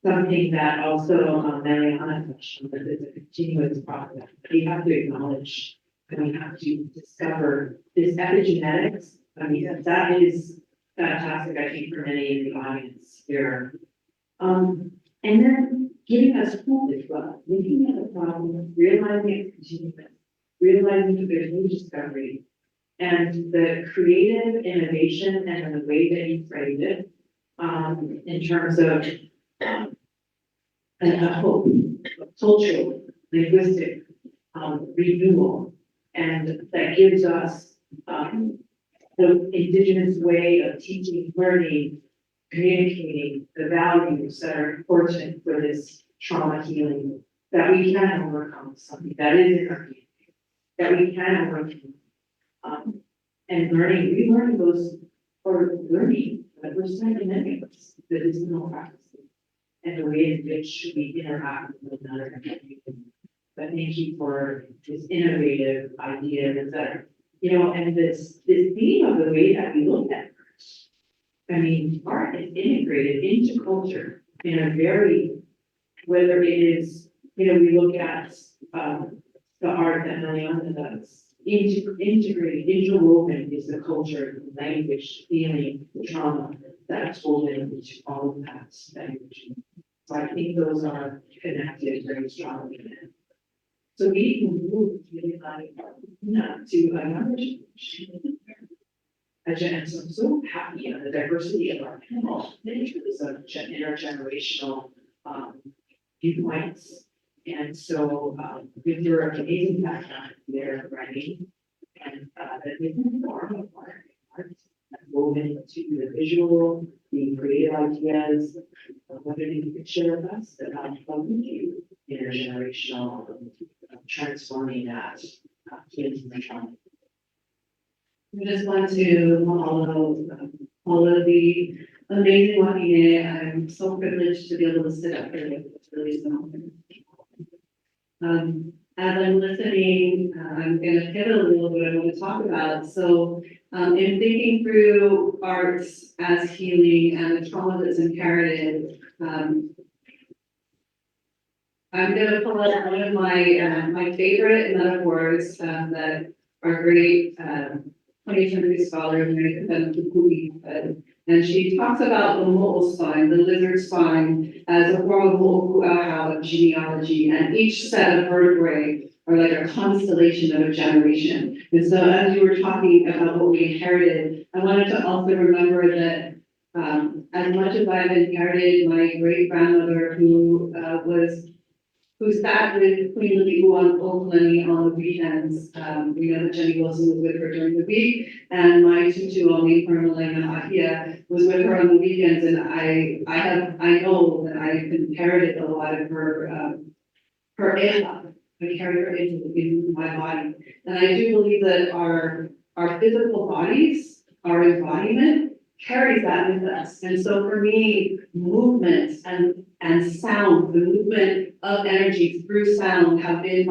something that also, Meleanna touched on, that it's a continuous process. We have to acknowledge, and we have to discover this epigenetics. I mean, that is fantastic, I think, for many in the audience here. And then giving us hope as well, looking at the problem, realizing it's continuous, realizing that there's new discovery, and the creative innovation and the way that you framed it, in terms of a hope, cultural, linguistic, renewal, and that gives us the Indigenous way of teaching, learning, communicating the values that are important for this trauma healing, that we can overcome something that is in our DNA, that we can overcome. And learning, relearning those, or learning that we're studying anyways, the medicinal practices and the way in which we interact with one another. But thank you for this innovative idea that, you know, and this theme of the way that we look at art. I mean, art is integrated into culture in a very, whether it is, you know, we look at the art that Meleanna does. Integrated, interwoven is the culture, the language, feeling, the trauma that's woven into all of that language. So I think those are connected very strongly. So we can move really like to another generation. And so I'm so happy on the diversity of our panel in terms of intergenerational viewpoints. And so with your amazing background there, writing, and that different form of art woven into the visual, the creative ideas, what you could share with us about how we do intergenerational, transforming that into the trauma. We just want to mahalo all of the amazing Wahine. I'm so privileged to be able to sit up here with really something. As I'm listening, I'm going to pivot a little bit. I want to talk about. So, in thinking through arts as healing and the trauma that's inherited, I'm going to pull out one of my favorite metaphors that are great 20th century scholar Meleanna Meyer, and she talks about the mo'o spine, the lizard spine, as a form of mo'oku'aha of genealogy, and each set of vertebrae are like a constellation of a generation. And so as you were talking about what we inherited, I wanted to also remember that as much as I've inherited my great grandmother who sat with Queen Lili'u on Oakley on the weekends. We know that Jenny Wilson was with her during the week, and my tutu Omi Meleanna Ahia was with her on the weekends, and I know that I've inherited a lot of her eha. I carry her into my body. And I do believe that our physical bodies, our embodiment, carries that with us. And so for me, movement and sound, the movement of energy through sound have been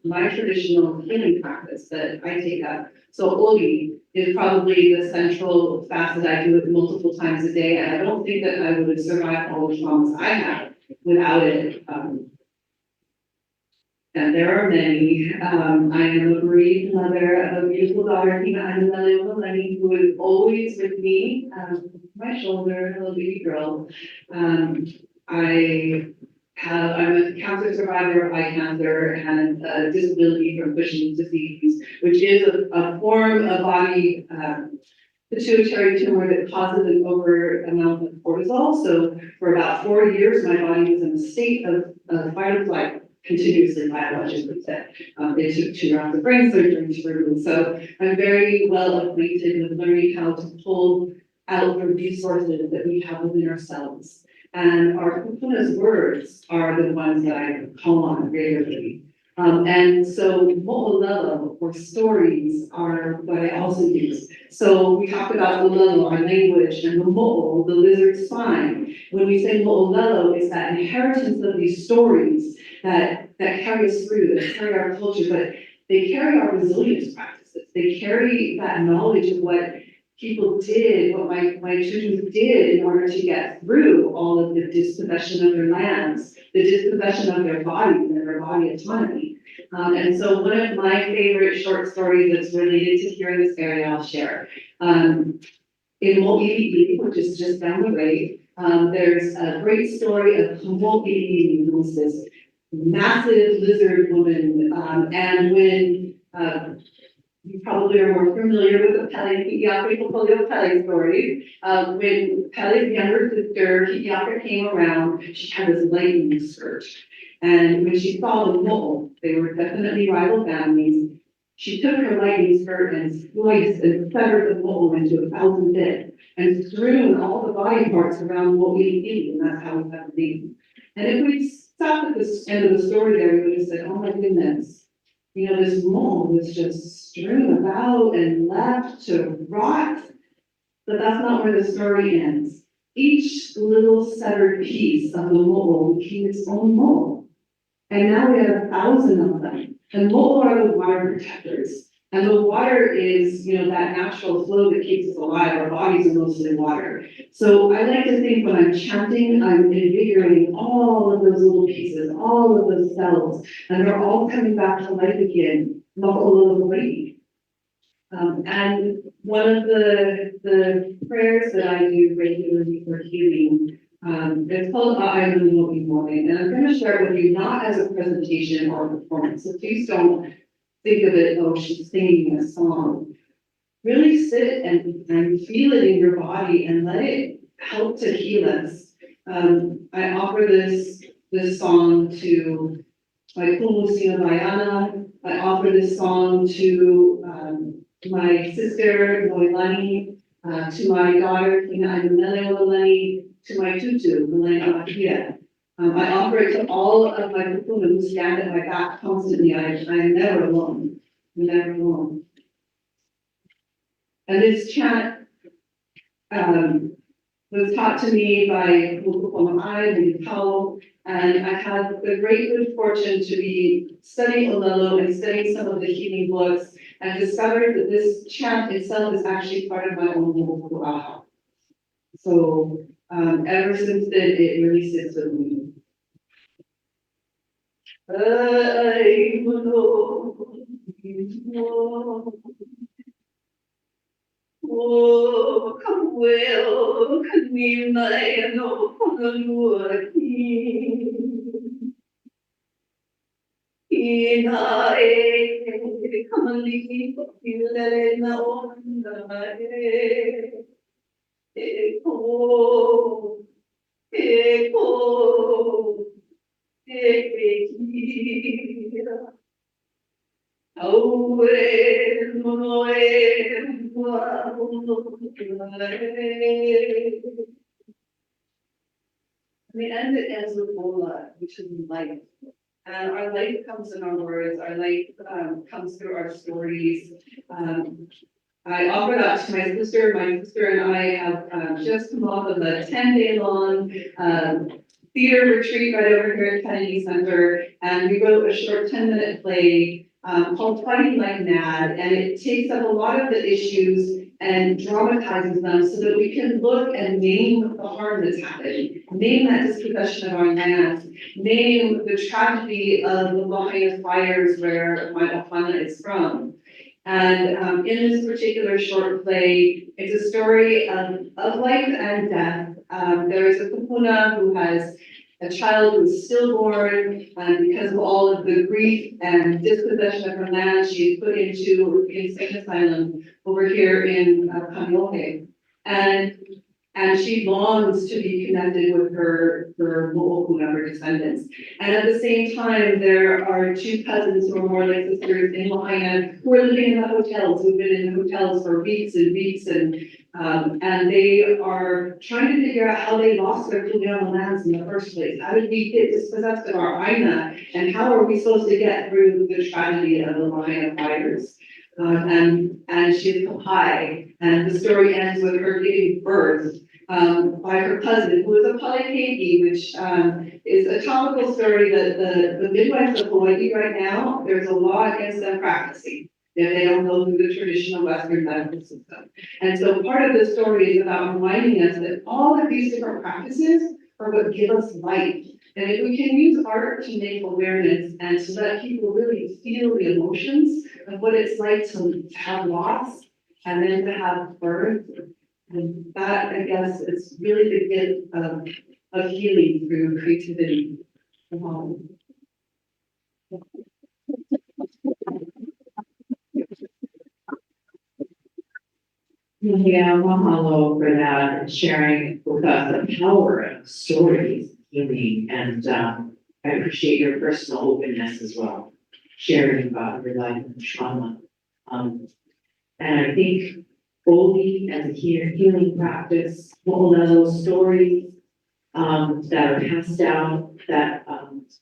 my traditional healing practice that I take up. So Oli is probably the central facet. I do it multiple times a day, and I don't think that I would have survived all the traumas I had without it. And there are many. I am a bereaved mother of a beautiful daughter, Tina Anamele, who is always with me, my shoulder, a little baby girl. I'm a cancer survivor of eye cancer and a disability from Cushing's disease, which is a form of body pituitary tumor that causes an over amount of cortisol. So for about 4 years, my body was in a state of fight or flight, continuously biologically said. They took 2 rounds of brain surgery to remove. So I'm very well acquainted with learning how to pull out the resources that we have within ourselves. And our kupuna's words are the ones that I call on regularly. And so mo'olelo, or stories, are what I also use. So we talked about olelo, our language, and the mo'o, the lizard spine. When we say mo'olelo, it's that inheritance of these stories that carry us through, that carry our culture, but they carry our resilience practices. They carry that knowledge of what people did, what my children did in order to get through all of the dispossession of their lands, the dispossession of their bodies and their body autonomy. And so one of my favorite short stories that's related to here in this area, I'll share. In Mo'iliili, which is just down the way, there's a great story of Mo'iliili, who was this massive lizard woman. And when you probably are more familiar with the Pele Kikiaka Pele story. When Pele's younger sister, Kikiaka, came around, she had this lightning skirt. And when she saw the mole, they were definitely rival families, she took her lightning skirt and sliced and severed the mole into 1,000 bits and strewn all the body parts around what we eat, and that's how we got the name. And if we stopped at the end of the story there, we would have said, oh my goodness, you know, this mole was just strewn about and left to rot, but that's not where the story ends. Each little severed piece of the mole became its own mole. And now we have 1,000 of them. And mole are the water protectors. And the water is, you know, that natural flow that keeps us alive. Our bodies are mostly water. So I like to think when I'm chanting, I'm invigorating all of those little pieces, all of those cells, and they're all coming back to life again. And one of the prayers that I do regularly for healing, it's called A'ayun Morning, and I'm going to share it with you not as a presentation or a performance. So please don't think of it, oh, she's singing a song. Really sit and feel it in your body and let it help to heal us. I offer this song to my kumusina Meleanna. I offer this song to my sister, Meleanna, to my daughter, Meleanna, to my tutu, Meleanna Meyer. I offer it to all of my kupuna who stand at my back constantly. I am never alone. I'm never alone. And this chant was taught to me by Mukupomai and Powell, and I had the great good fortune to be studying Olelo and studying some of the healing books, and discovered that this chant itself is actually part of my own Mukupuaha. So ever since then, it really sits with me. Oh, come will, can me my no Konuaki. Ina kamali ile na onda eko ekira. Oh, and it ends with Ola, which is life. And our life comes in our words, our life comes through our stories. I offer that to my sister. My sister and I have just come off of a 10-day long theater retreat right over here at Kennedy Center, and we wrote a short 10-minute play called Fighting Like Mad, and it takes up a lot of the issues and dramatizes them so that we can look and name the harm that's happened, name that dispossession of our land, name the tragedy of the Lahaina fires where my Ohana is from. And in this particular short play, it's a story of life and death. There is a kupuna who has a child who is stillborn, and because of all of the grief and dispossession of her land, she is put into an insane asylum over here in Kaneohe. And And she longs to be connected with her Mo'oku, her descendants. And at the same time, there are two cousins who are more like sisters in Lahaina who are living in the hotels, who've been in hotels for weeks and weeks, and they are trying to figure out how they lost their Kuleana lands in the first place. How did we get dispossessed of our Aina, and how are we supposed to get through the tragedy of the Lahaina fires? And she's high, and the story ends with her giving birth by her cousin, who is a Palekeki, which is a topical story that the midwives of Hawaii right now, there's a law against them practicing if they don't go through the traditional Western medical system. And so part of the story is about reminding us that all of these different practices are what give us life. And if we can use art to make awareness and to let people really feel the emotions of what it's like to have loss and then to have birth, and that, I guess, is really the gift of healing through creativity. Yeah, mahalo for that and sharing with us the power of stories, healing, and I appreciate your personal openness as well, sharing about your life and trauma. And I think Oli as a healing practice, Mo'olelo stories that are passed down that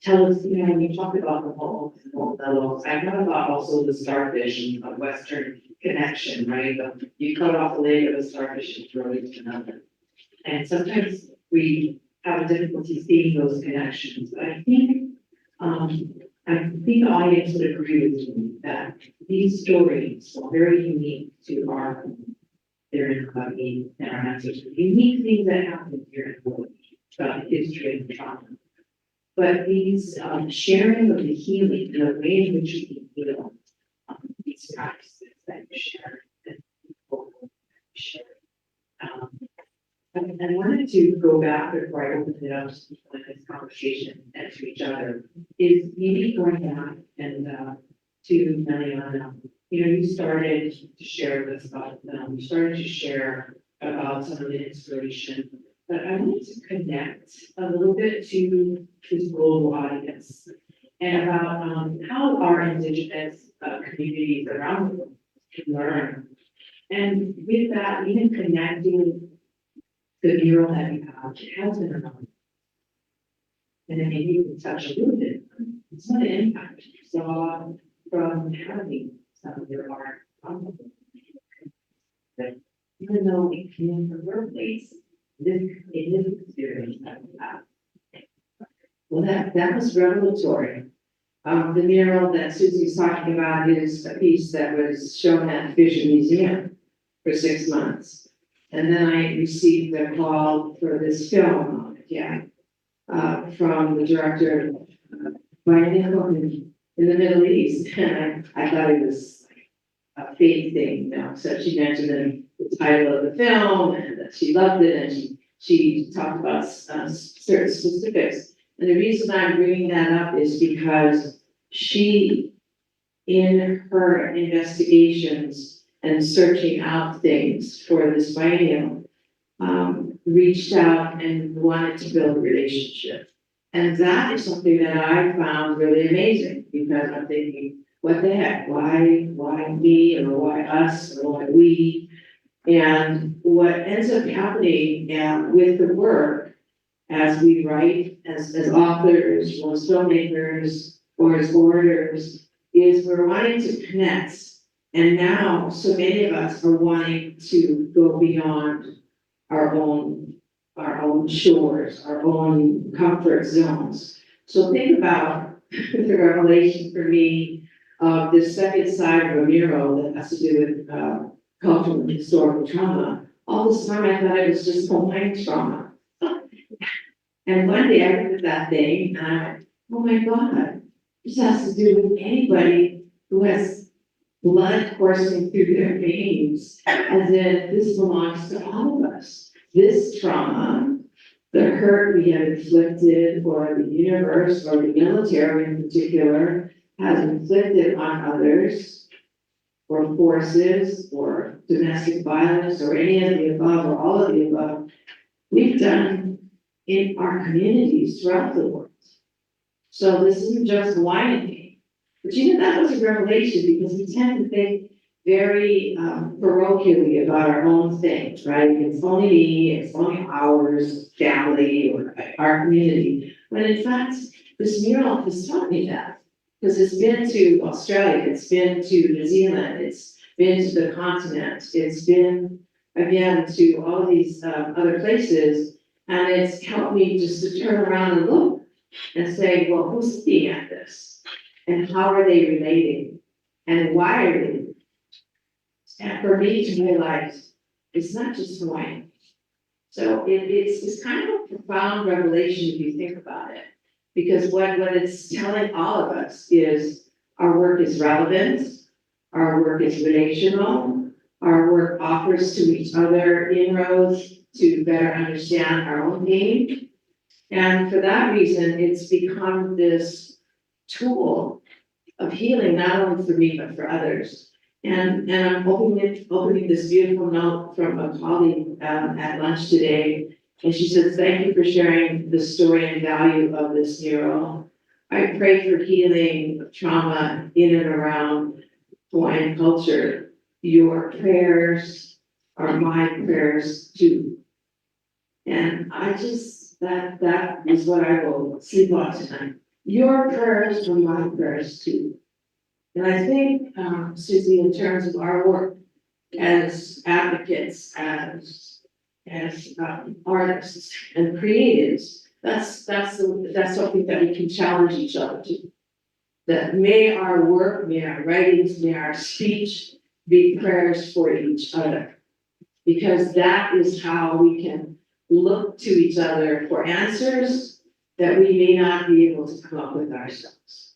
tell us, you know, when you talk about the Mo'olelo, I thought about also the starfish and a Western connection, right? You cut off a leg of a starfish and throw it to another. And sometimes we have a difficulty seeing those connections. But I think the audience would agree with me that these stories are very unique to our Hawaii and our ancestors. Unique things that happen here in Hawaii about history and trauma. But these sharing of the healing, the way in which we heal, these practices that you share, that people share. And I wanted to go back before I open it up to people in this conversation and to each other, is maybe going back and to Meleanna. You know, you started to share this about them, you started to share about some of the inspiration, but I wanted to connect a little bit to this global audience and about how our Indigenous communities around the world can learn. And with that, even connecting the mural that you have, it has been around. And then maybe you can touch a little bit. It's not an impact you saw from having some of your art on the book. But even though it came from your place, this experience that we have. Well, that was revelatory. The mural that Susie's talking about is a piece that was shown at the Fisher Museum for 6 months. And then I received a call for this film, from the director of in the Middle East. And I thought it was like a fake thing, you know. So she mentioned the title of the film and that she loved it, and she talked about certain specifics. And the reason I'm bringing that up is because she, in her investigations and searching out things for this biennial, reached out and wanted to build a relationship. And that is something that I found really amazing, because I'm thinking, what the heck, why me, or why us, or why we? And what ends up happening with the work, as we write, as authors, or as filmmakers, or as orators, is we're wanting to connect. And now, so many of us are wanting to go beyond our own shores, our own comfort zones. So think about the revelation for me of the second side of a mural that has to do with cultural and historical trauma. All this time I thought it was just Hawaiian trauma. And one day I looked at that thing and I went, oh my God, this has to do with anybody who has blood coursing through their veins, as if this belongs to all of us. This trauma, the hurt we have inflicted, or the universe, or the military in particular, has inflicted on others, or forces or domestic violence or any of the above or all of the above, we've done in our communities throughout the world. So this isn't just whining. But you know, that was a revelation because we tend to think very parochially about our own things, right? It's only me, it's only ours, family, or our community. When in fact, this mural has taught me that. Because it's been to Australia, it's been to New Zealand, it's been to the continent, it's been, again, to all of these other places. And it's helped me just to turn around and look and say, well, who's looking at this? And how are they relating? And why are they? And for me to realize it's not just Hawaii. So it's kind of a profound revelation if you think about it. Because what it's telling all of us is our work is relevant, our work is relational, our work offers to each other inroads to better understand our own pain. And for that reason, it's become this tool of healing, not only for me, but for others. And I'm opening this beautiful note from a colleague at lunch today. And she says, thank you for sharing the story and value of this mural. I pray for healing of trauma in and around Hawaiian culture. Your prayers are my prayers too. And I just, that is what I will sleep on tonight. Your prayers are my prayers too. And I think, Susie, in terms of our work as advocates, as artists and creatives, that's something that we can challenge each other to. That may our work, may our writings, may our speech be prayers for each other. Because that is how we can look to each other for answers that we may not be able to come up with ourselves.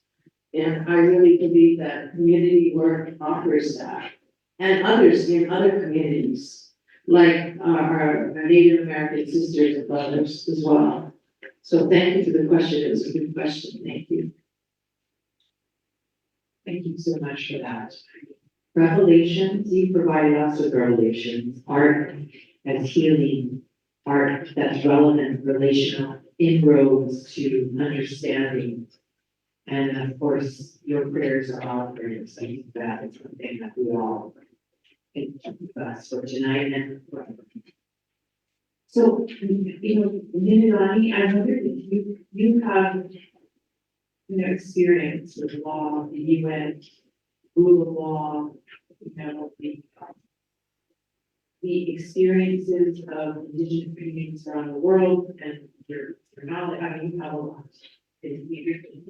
And I really believe that community work offers that. And others in other communities, like our Native American sisters and brothers as well. So thank you for the question. It was a good question. Thank you. Thank you so much for that. Revelations, you provided us with revelations, art as healing, art that's relevant, relational, inroads to understanding. And of course, your prayers are all prayers. I think that is something that we all can keep us for tonight and forever. So, Minilani, I wonder if you have experience with law, the UN, rule of law, the experiences of Indigenous communities around the world and your knowledge. I mean, you have a lot. A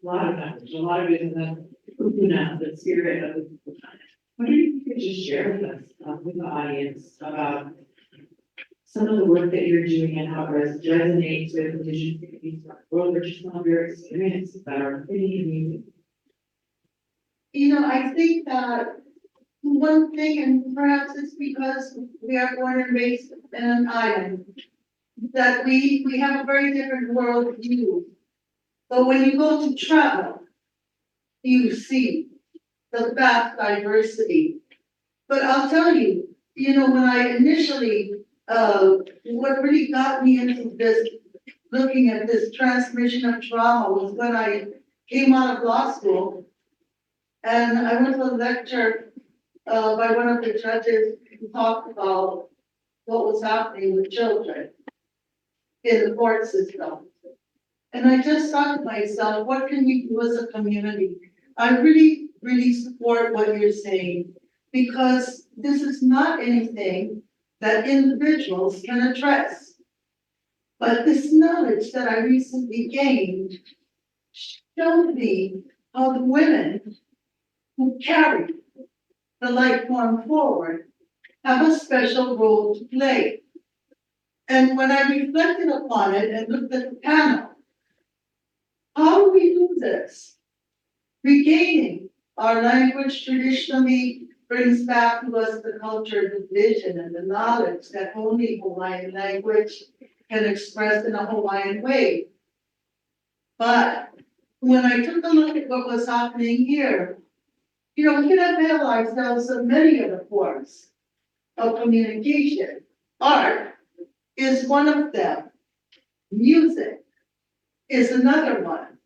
lot of knowledge, a lot of it in the spirit of the people. I wonder if you could just share with us, with the audience, about some of the work that you're doing and how it resonates with Indigenous communities around the world, or just some of your experiences that are pretty unique. I think that one thing, and perhaps it's because we are born and raised in an island, that we have a very different world view. But when you go to travel, you see the vast diversity. But I'll tell you, when I initially, what really got me into this, looking at this transmission of trauma, was when I came out of law school. And I went to a lecture by one of the judges who talked about what was happening with children in the court system. And I just thought to myself, what can we do as a community? I really, really support what you're saying, because this is not anything that individuals can address. But this knowledge that I recently gained showed me how the women who carry the life form forward have a special role to play. And when I reflected upon it and looked at the panel, how do we do this? Regaining our language traditionally brings back to us the culture, the vision, and the knowledge that only Hawaiian language can express in a Hawaiian way. But when I took a look at what was happening here, We can avail ourselves of many of the forms of communication. Art is one of them. Music is another one.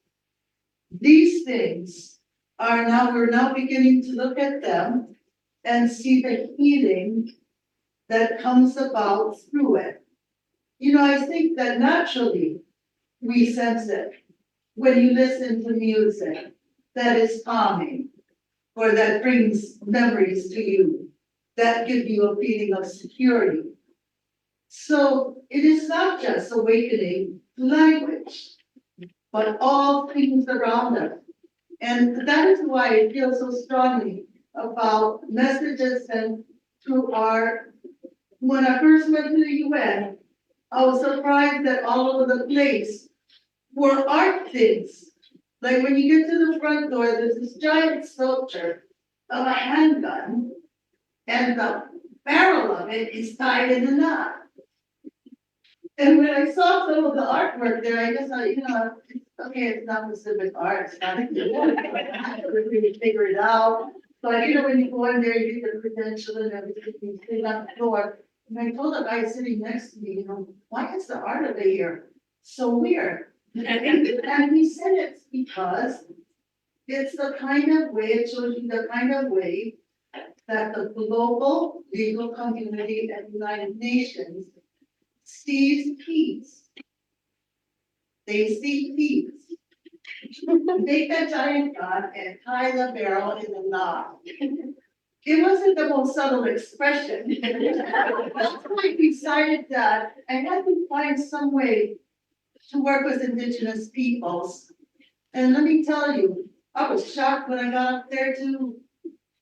These things we're now beginning to look at them and see the healing that comes about through it. I think that naturally we sense it when you listen to music that is calming or that brings memories to you, that give you a feeling of security. So it is not just awakening to language, but all things around us. And that is why I feel so strongly about messages sent to when I first went to the UN, I was surprised that all over the place were art things. Like when you get to the front door, there's this giant sculpture of a handgun, and the barrel of it is tied in a knot. And when I saw some of the artwork there, I just thought, okay, it's not Pacific art, it's not, I haven't really figure it out. But when you go in there, you get the credential and everything, you sit on the door. And I told the guy sitting next to me, why is the art of it here so weird? And he said it's because it's the kind of way, it shows you the kind of way that the global legal community and United Nations sees peace. They see peace. Take that giant gun and tie the barrel in a knot. It wasn't the most subtle expression. That's why we decided that I had to find some way to work with Indigenous peoples. And let me tell you, I was shocked when I got up there too.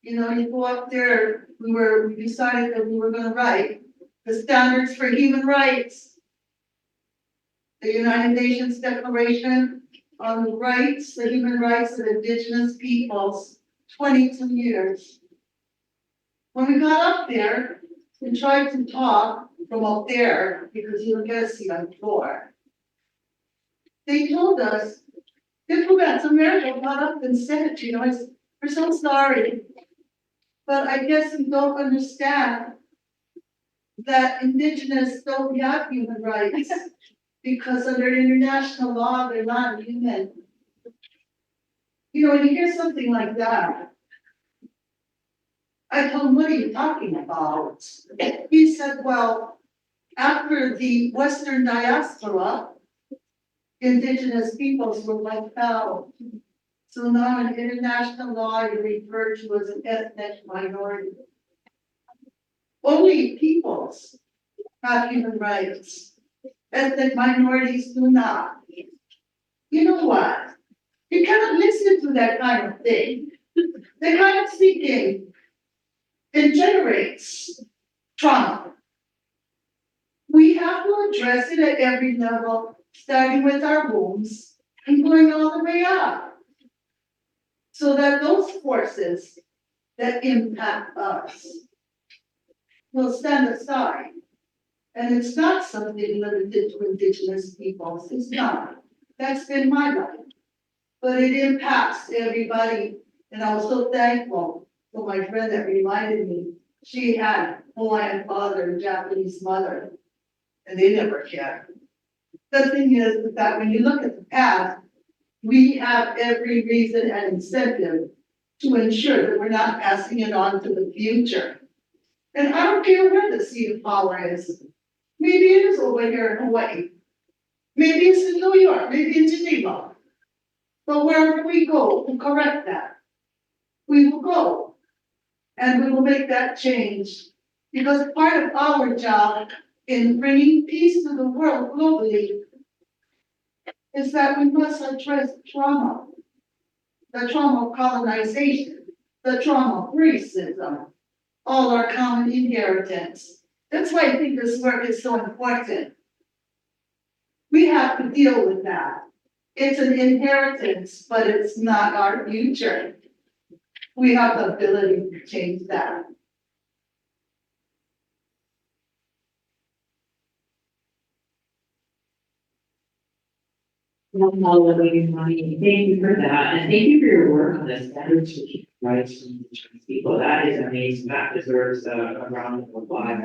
You go up there, we decided that we were gonna write the standards for human rights. The United Nations Declaration on the human rights of Indigenous peoples, 22 years. When we got up there and tried to talk from up there, because you don't get a seat on the floor, they told us, diplomats of America got up and said, we're so sorry, but I guess you don't understand that Indigenous don't have human rights because under international law, they're not human. When you hear something like that, I told him, what are you talking about? He said, well, after the Western diaspora, Indigenous peoples were wiped out. So now in international law, you're referred to as an ethnic minority. Only peoples have human rights. Ethnic minorities do not. You know what? You cannot listen to that kind of thing. That kind of thinking, it generates trauma. We have to address it at every level, starting with our wombs and going all the way up. So that those forces that impact us will stand aside. And it's not something limited to Indigenous peoples. It's not. That's been my life. But it impacts everybody. And I was so thankful for my friend that reminded me. She had Hawaiian father and Japanese mother. And they never cared. The thing is that when you look at the past, we have every reason and incentive to ensure that we're not passing it on to the future. And I don't care where the seat of power is. Maybe it is over here in Hawaii. Maybe it's in New York, maybe in Geneva. But wherever we go to correct that, we will go. And we will make that change. Because part of our job in bringing peace to the world globally is that we must address trauma. The trauma of colonization, the trauma of racism, all our common inheritance. That's why I think this work is so important. We have to deal with that. It's an inheritance, but it's not our future. We have the ability to change that. Money. Thank you for that, and thank you for your work on this energy rights from Indigenous people. That is amazing. That deserves a round of applause.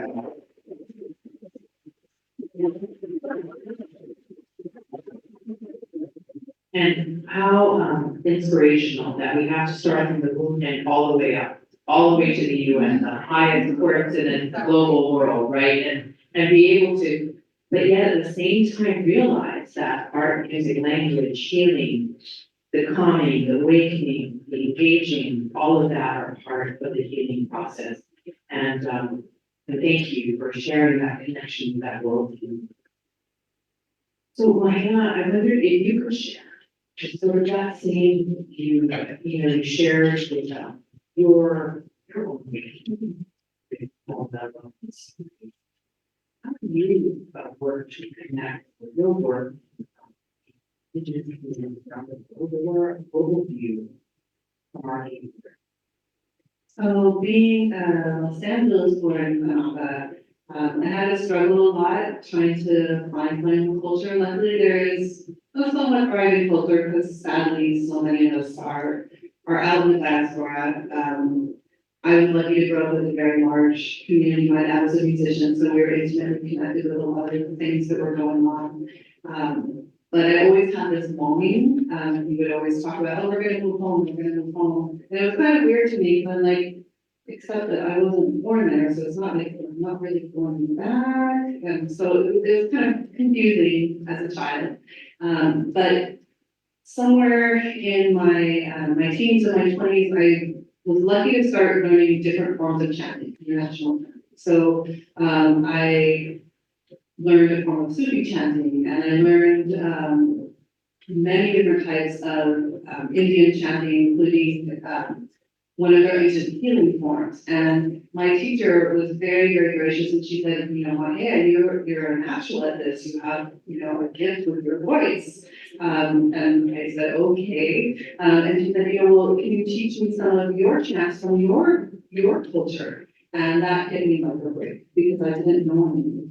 And how inspirational that we have to start from the movement all the way up, all the way to the UN, the highest courts in the global world, right? And be able to, but yet at the same time realize that art, music, language, healing, the calming, the awakening, the engaging, all of that are part of the healing process. And thank you for sharing that connection, that worldview. So Meleanna, I wondered if you could share just sort of that same view, you shared with your own awakening. How do you work to connect with your work, Indigenous communities around the global view from our neighborhood? So being a Los Angeles born, I had to struggle a lot trying to find my culture. Luckily, there is somewhat thriving culture because sadly, so many of us are out in the diaspora. I was lucky to grow up with a very large community. My dad was a musician, so we were intimately connected with a lot of the things that were going on. But I always had this longing. He would always talk about, oh, we're going to move home, we're going to move home. And it was kind of weird to me, but like, except that I wasn't born there, so it's not like I'm not really going back. And so it was kind of confusing as a child. But somewhere in my teens and my 20s, I was lucky to start learning different forms of chanting, international chanting. So I learned a form of Sufi chanting, and I learned many different types of Indian chanting, including one of their ancient healing forms. And my teacher was very, very gracious, and she said, hey, you're a natural at this. You have, a gift with your voice. And I said, okay. And she said, well, can you teach me some of your chants from your culture? And that hit me like a brick because I didn't know anything.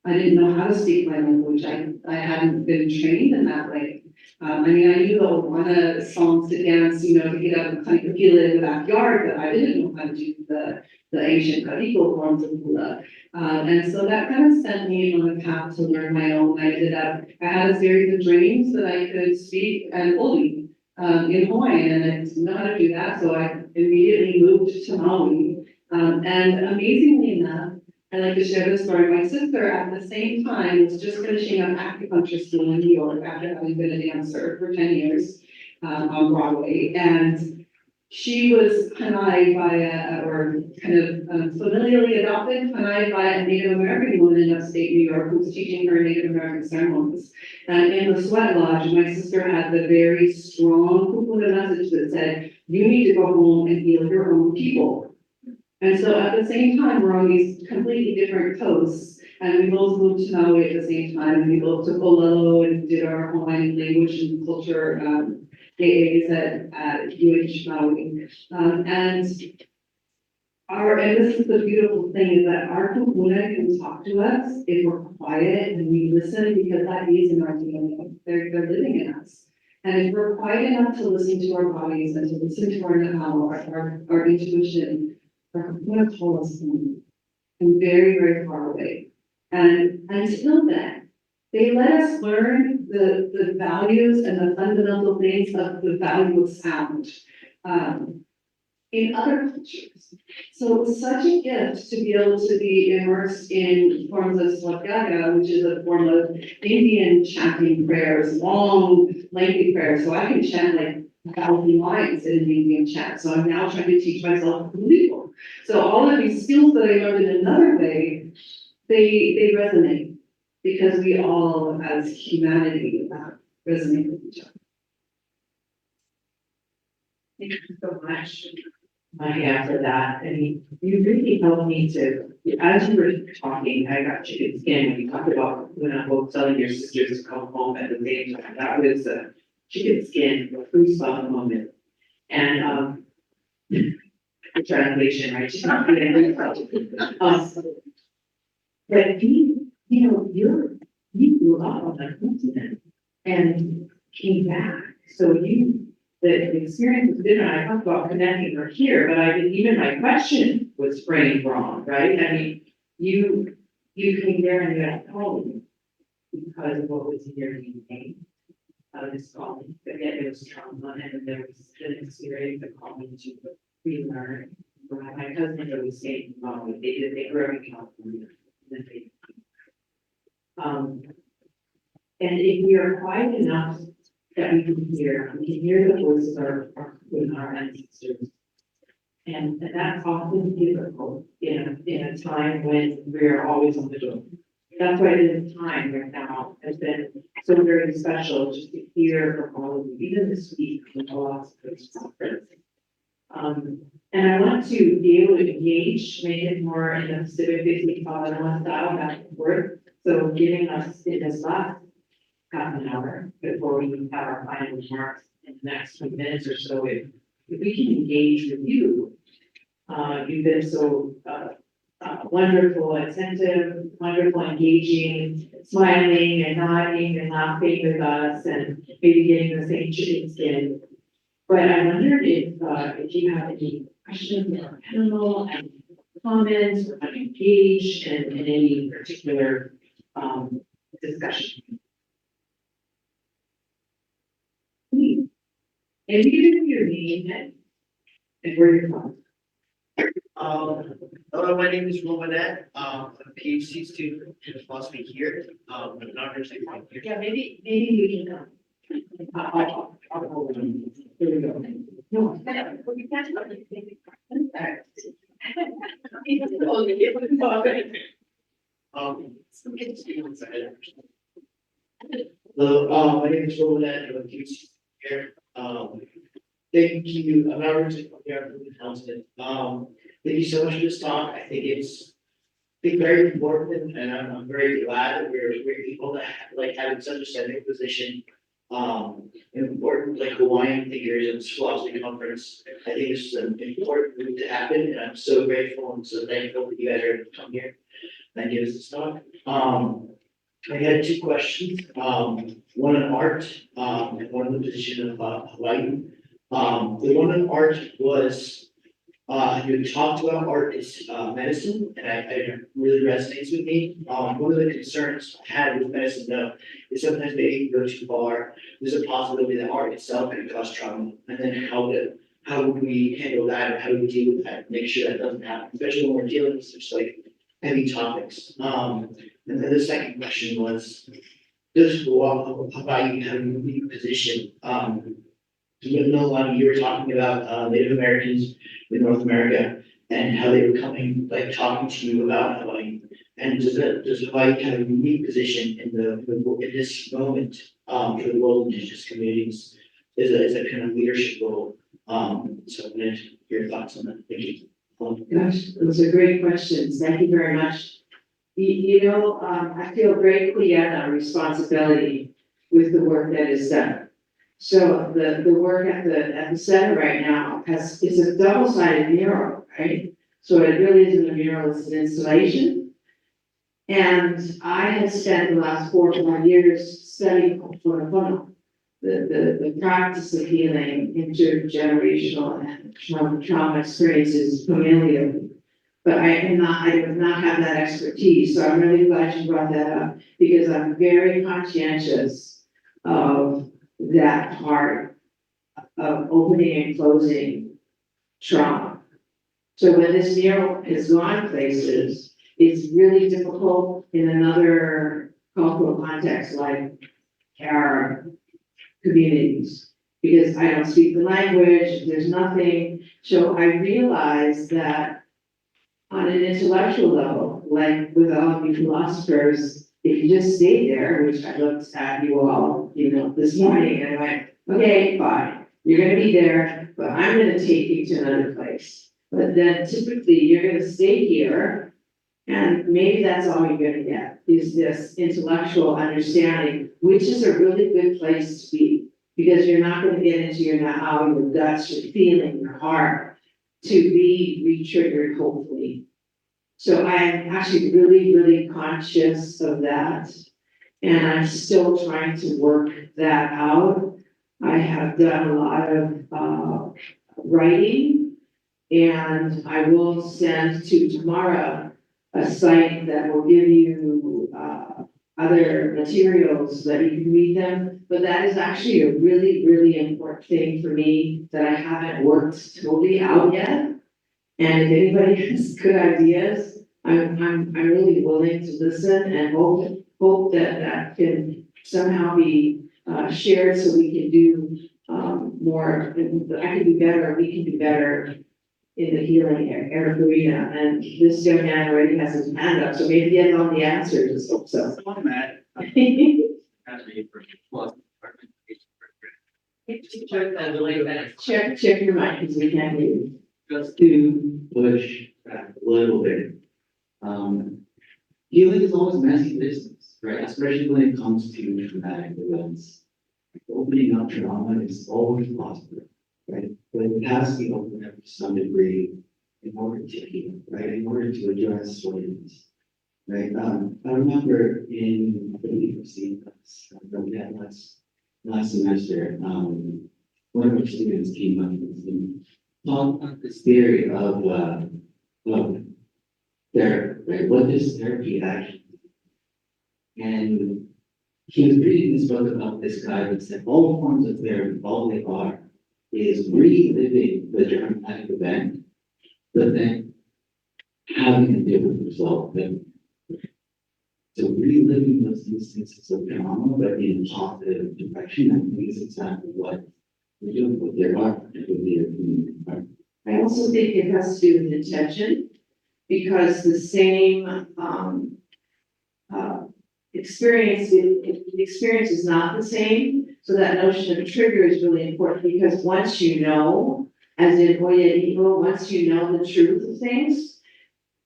I didn't know how to speak my language. I hadn't been trained in that way. I knew the Owana songs to dance, to get up and kind of feel it in the backyard, but I didn't know how to do the ancient Kariko forms of hula. And so that kind of sent me on a path to learn my own. I had a series of dreams that I could speak and Oli in Hawaiian, and I didn't know how to do that, so I immediately moved to Maui. And amazingly enough, I like to share this story. My sister, at the same time, was just finishing up acupuncture school in New York after having been a dancer for 10 years on Broadway. And she was kanai by or kind of familially adopted kanai by a Native American woman in upstate New York who was teaching her Native American ceremonies. And in the sweat lodge, my sister had the very strong kupuna message that said, you need to go home and heal your own people. And so at the same time, we're on these completely different coasts, and we both moved to Maui at the same time, and we both took Olelo and did our Hawaiian language and culture AAs at UH Maui. And this is the beautiful thing, is that our kupuna can talk to us if we're quiet and we listen, because that is in our DNA. They're living in us. And if we're quiet enough to listen to our bodies and to listen to our know-how, our intuition, are going to call us home and very, very far away. And until then, they let us learn the values and the fundamental things of the value of sound in other cultures. So it was such a gift to be able to be immersed in forms of swagaga, which is a form of Indian chanting prayers, long, lengthy prayers. So I can chant like 1,000 lines in an Indian chant. So I'm now trying to teach myself legal. So all of these skills that I learned in another way, they resonate because we all, as humanity, resonate with each other. Thank you so much, Maya, for that. I mean, you really helped me to, as you were talking, I got chicken skin when you talked about when I'm both telling your sisters to come home at the same time. That was chicken skin, a goosebump moment. And the translation, right? But you grew up on that continent, and came back. So the experience was different. I talked about connecting her here, but even my question was framed wrong, right? I mean, you came there and you had home because of what was in your DNA. This calling, but yet it was trauma, and there was an experience of calling to relearn. My cousin was saying, they grew up in California. And then and if we are quiet enough that we can hear the voices of our ancestors. And that's often difficult in a time when we're always on the go. That's why this time right now has been so very special just to hear from all of you, even this week with the Philosophers conference. And I want to be able to engage, make it more in a Pacific 50 style back and forth. So giving us in this last half an hour before we have our final remarks in the next few minutes or so, if we can engage with you, you've been so wonderful, attentive, wonderful, engaging, smiling and nodding and laughing with us, and maybe getting the same chicken skin. But I wondered if you have any questions or panel and comments or engage in any particular discussion. And you give your name and where you're from. Hello, my name is Romanette. I'm a PhD student in philosophy here. I'm not actually from here. Yeah, maybe we can come. Here we go. No, we Hello, my name is Romanette. I'm a PhD student here. Thank you. I'm not originally from here. I'm from Townsend. Thank you so much for this talk. I think it's very important, and I'm very glad that we're able to have such a central position. Important Hawaiian figures in this philosophy conference. I think this is an important move to happen, and I'm so grateful and so thankful that you guys are able to come here and give us this talk. I had two questions. One on art, and one on the position of Hawaii. The one on art was. You talked about art is medicine, and it really resonates with me. One of the concerns I had with medicine, though, is sometimes maybe you go too far. There's a possibility that art itself can cause trauma, and then how would we handle that, or how do we deal with that, make sure that doesn't happen, especially when we're dealing with such heavy topics. And then the second question was, does Hawaii have a unique position? You were talking about Native Americans in North America and how they were coming, talking to you about Hawaii. And does Hawaii have a unique position in this moment for the world indigenous communities as a kind of leadership role? So I wanted your thoughts on that. Thank you. Gosh, those are great questions. Thank you very much. I feel great Meleanna responsibility with the work that is done. So the work at the center right now is a double-sided mural, right? So it really isn't a mural, it's an installation. And I have spent the last 4 or 5 years studying Ho'oponopono, the practice of healing intergenerational and trauma experiences familially. But I do not have that expertise. So I'm really glad you brought that up, because I'm very conscientious of that part of opening and closing trauma. So when this mural has gone places, it's really difficult in another cultural context like Arab communities, because I don't speak the language, there's nothing. So I realized that on an intellectual level, like with all of you philosophers, if you just stay there, which I looked at you all, this morning, and I went, okay, fine, you're gonna be there, but I'm gonna take you to another place. But then typically you're gonna stay here, and maybe that's all you're gonna get, is this intellectual understanding, which is a really good place to be, because you're not gonna get into your now, your guts, your feeling, your heart, to be re-triggered, hopefully. So I'm actually really, really conscious of that. And I'm still trying to work that out. I have done a lot of writing, and I will send to Tamara a site that will give you other materials that you can read them. But that is actually a really, really important thing for me that I haven't worked totally out yet. And if anybody has good ideas, I'm really willing to listen and hope that that can somehow be shared so we can do more. I can do better, we can do better in the healing arena. And this young man already has his hand up, so maybe he has all the answers. So. Check your mic because we can't hear you. Just to push back a little bit. Healing is always messy business, right? Especially when it comes to traumatic events. Opening up trauma is always possible, right? But it has to be opened up to some degree in order to heal, right? In order to address what it is, right? I remember in the EWPC class we had last semester, one of our students came up and talked about this theory of therapy, right? What does therapy actually do? And he was reading this book about this guy that said all forms of therapy, all they are, is reliving the traumatic event, but then having a different result. So reliving those instances of trauma, but in a positive direction, I think is exactly what we're doing with their art, particularly their community art. I also think it has to do with intention, because the same experience is not the same. So that notion of trigger is really important, because once you know, as in Oya Evo, once you know the truth of things,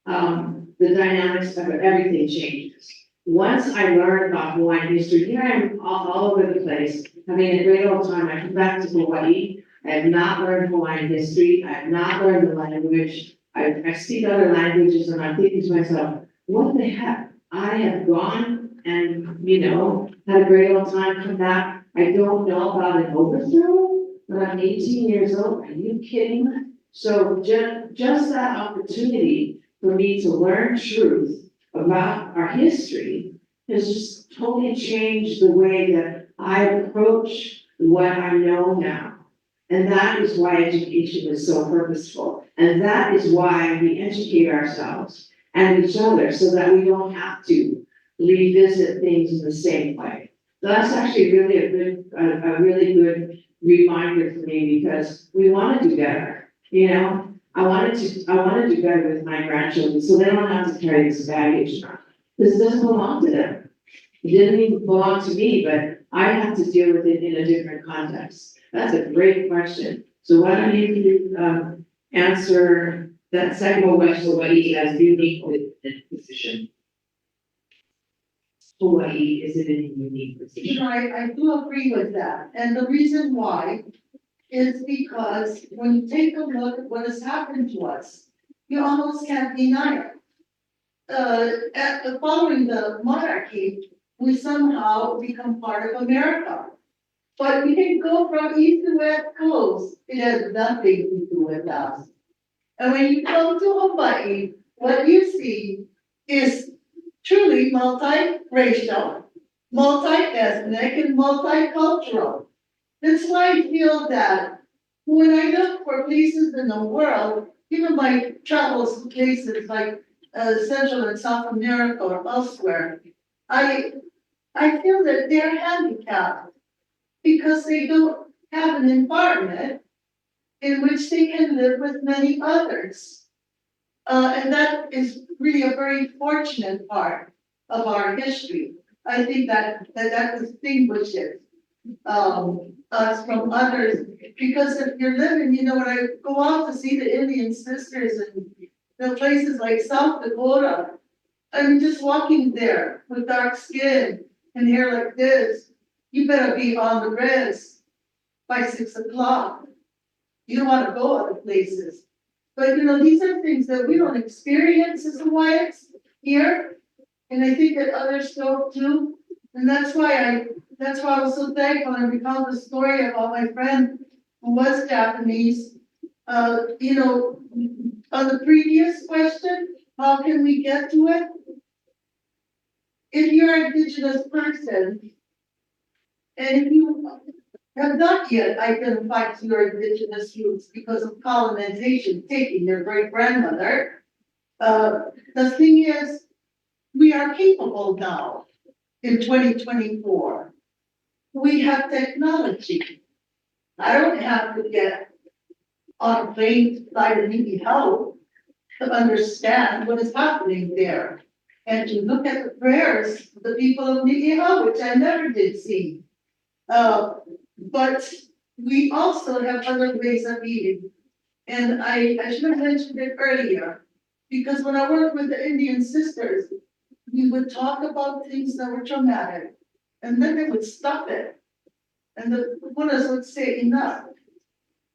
the dynamics of everything changes. Once I learned about Hawaiian history, here I am all over the place, having a great old time. I come back to Hawaii. I have not learned Hawaiian history. I have not learned the language. I speak other languages, and I'm thinking to myself, what the heck? I have gone and, had a great old time, come back. I don't know about an overthrow, but I'm 18 years old. Are you kidding? So just that opportunity for me to learn truth about our history has just totally changed the way that I approach what I know now. And that is why education is so purposeful. And that is why we educate ourselves and each other so that we don't have to revisit things in the same way. So that's actually really a really good reminder for me, because we want to do better. I want to do better with my grandchildren so they don't have to carry this baggage, because it doesn't belong to them. It didn't even belong to me, but I have to deal with it in a different context. That's a great question. So why don't you answer that second question, Hawaii as unique position? Hawaii is in a unique position. I do agree with that. And the reason why is because when you take a look at what has happened to us, you almost can't deny it. Following the monarchy, we somehow become part of America. But we can go from east to west coast. It has nothing to do with us. And when you come to Hawaii, what you see is truly multiracial, multi-ethnic, and multicultural. That's why I feel that when I look for places in the world, even my travels to places like Central and South America or elsewhere, I feel that they're handicapped because they don't have an environment in which they can live with many others. And that is really a very fortunate part of our history. I think that distinguishes us from others, because if you're living, when I go out to see the Indian sisters in places like South Dakota, I'm just walking there with dark skin and hair like this. You better be on the res by 6 o'clock. You don't want to go other places. But these are things that we don't experience as Hawaiians here. And I think that others don't too. And that's why I was so thankful and recall the story about my friend who was Japanese. You know, on the previous question, how can we get to it? If you're an Indigenous person, and if you have not yet identified your Indigenous roots because of colonization taking your great grandmother, the thing is, we are capable now in 2024. We have technology. I don't have to get on a plane to fly to Niihau to understand what is happening there and to look at the prayers of the people of Niihau, which I never did see. But we also have other ways of eating. And I should have mentioned it earlier, because when I worked with the Indian sisters, we would talk about things that were traumatic, and then they would stop it. And the Buddhas would say enough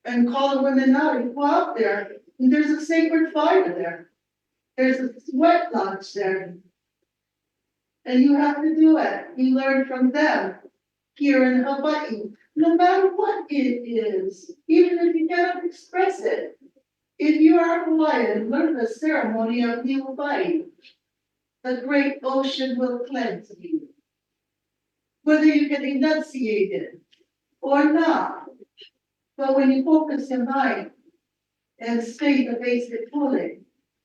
and call the women out and go out there. And there's a sacred fire there. There's a sweat lodge there. And you have to do it. You learn from them here in Hawaii, no matter what it is, even if you cannot express it. If you are Hawaiian, learn the ceremony of Niupai. The great ocean will cleanse you. Whether you can enunciate it or not. But when you focus your mind and state the basic fully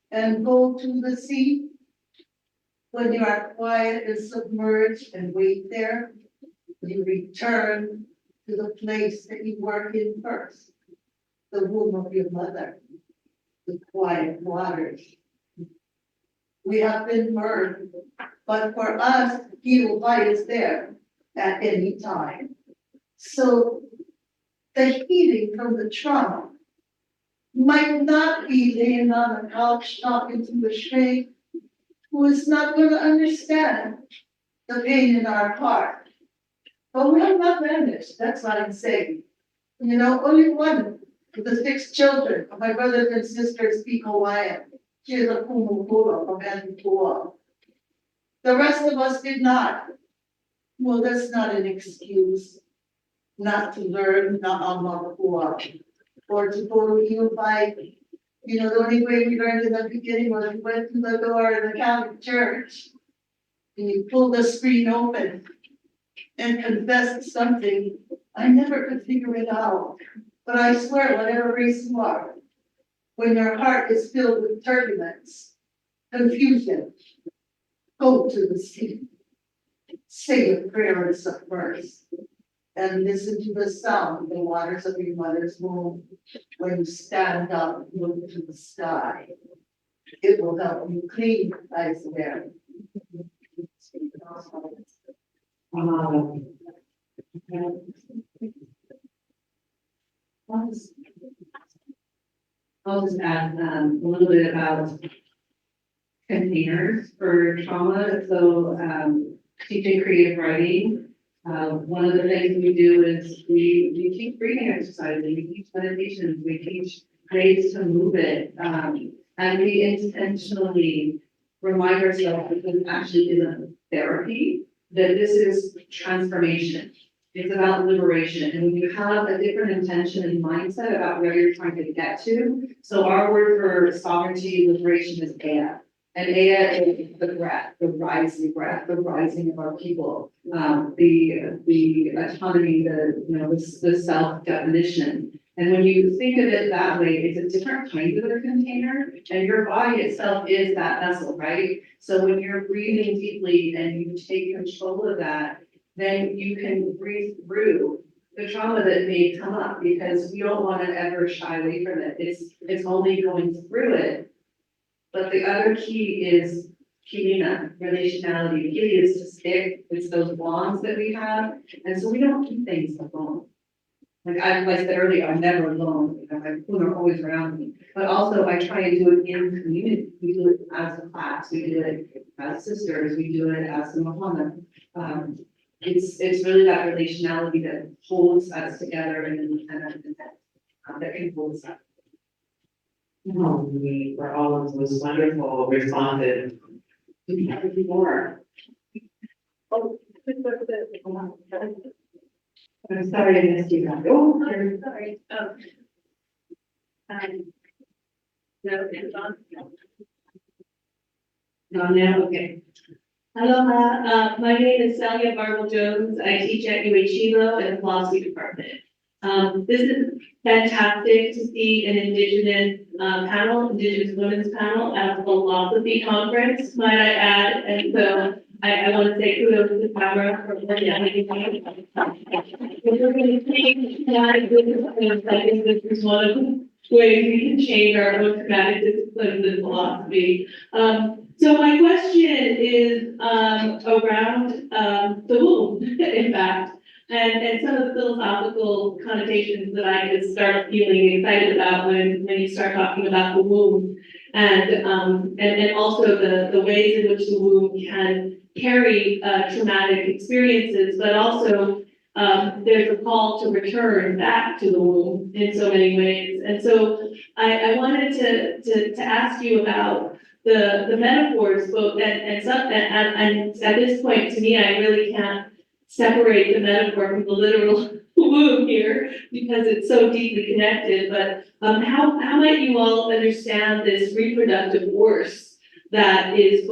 and go to the sea, when you are quiet and submerged and wait there, you return to the place that you work in first, the womb of your mother, the quiet waters. We have been burned, but for us, Niupai is there at any time. So the healing from the trauma might not be laying on the couch talking to the shrink who is not going to understand the pain in our heart. But we have not vanished, that's what I'm saying. You know, only one of the 6 children of my brothers and sisters speak Hawaiian. She is a kumukura from Antua. The rest of us did not. Well, that's not an excuse not to learn Na'amakua or to go to Niupai. You know, the only way we learned in the beginning was we went to the door of the Catholic Church and you pulled the screen open and confessed something. I never could figure it out, but I swear, whatever race you are, when your heart is filled with turbulence, confusion, go to the sea, say a prayer and submerse, and listen to the sound of the waters of your mother's womb. When you stand up and look to the sky, it will help you clean your eyes there. I'll just add a little bit about containers for trauma. So teaching creative writing, one of the things we do is we teach breathing exercises, we teach meditations, we teach ways to move it, and we intentionally remind ourselves that this actually isn't therapy, that this is transformation. It's about liberation. And when you have a different intention and mindset about where you're trying to get to, so our word for sovereignty, liberation is Ea. And Ea is the breath, the rising of our people, the autonomy, the self-definition. And when you think of it that way, it's a different kind of a container, and your body itself is that vessel, right? So when you're breathing deeply and you take control of that, then you can breathe through the trauma that may come up, because you don't want to ever shy away from it. It's only going through it. But the other key is kilina, relationality. Kili is to stick. It's those bonds that we have. And so we don't keep things alone. Like I said earlier, I'm never alone. My people are always around me. But also I try and do it in community. We do it as a class. We do it as sisters. We do it as a Mohana. It's really that relationality that holds us together and that can hold us up. For all of those wonderful responses. Do we have any more? Oh, I'm sorry I missed you guys. Oh, I'm sorry. No, it's on. No, now, okay. Aloha, my name is Celia Barble Jones. I teach at UH in the philosophy department. This is fantastic to see an Indigenous panel, Indigenous women's panel at a philosophy conference, might I add. And so I want to say kudos to Tamara for organizing it. If we're going to change I think this is one of the ways we can change our own thematic disciplines in philosophy. So my question is around the womb, in fact, and some of the philosophical connotations that I could start feeling excited about when you start talking about the womb, and also the ways in which the womb can carry traumatic experiences, but also there's a call to return back to the womb in so many ways. And so I wanted to ask you about the metaphors, both and at this point, to me, I really can't separate the metaphor from the literal womb here because it's so deeply connected. But how might you all understand this reproductive force that is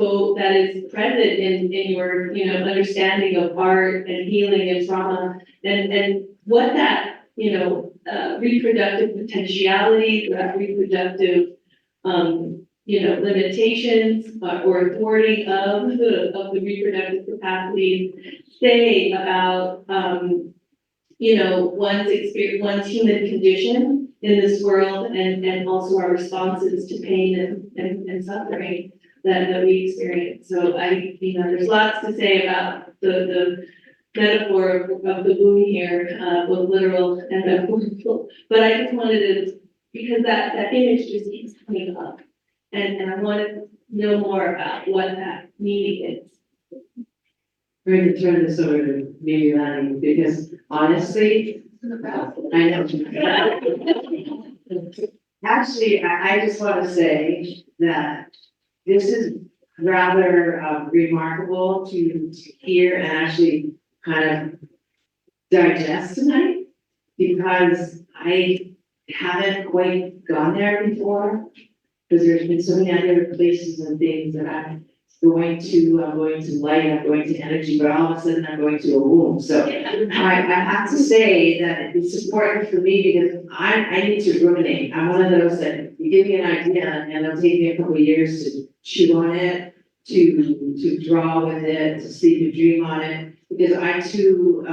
present in your understanding of art and healing and trauma, and what that reproductive potentiality, that reproductive limitations or authority of the reproductive capacities say about one's experience, one's human condition in this world, and also our responses to pain and suffering that we experience. So there's lots to say about the metaphor of the womb here, both literal and metaphorical. But I just wanted to, because that image just keeps coming up. And I want to know more about what that meaning is. I'm going to turn this over to Meleanna because honestly, I know. Actually, I just want to say that this is rather remarkable to hear and actually kind of digest tonight because I haven't quite gone there before. Because there's been so many other places and things that I'm going to light, I'm going to energy, but all of a sudden I'm going to a womb. So I have to say that it's important for me because I need to ruminate. I'm one of those that you give me an idea and it'll take me a couple of years to chew on it, to draw with it, to sleep and dream on it, because I too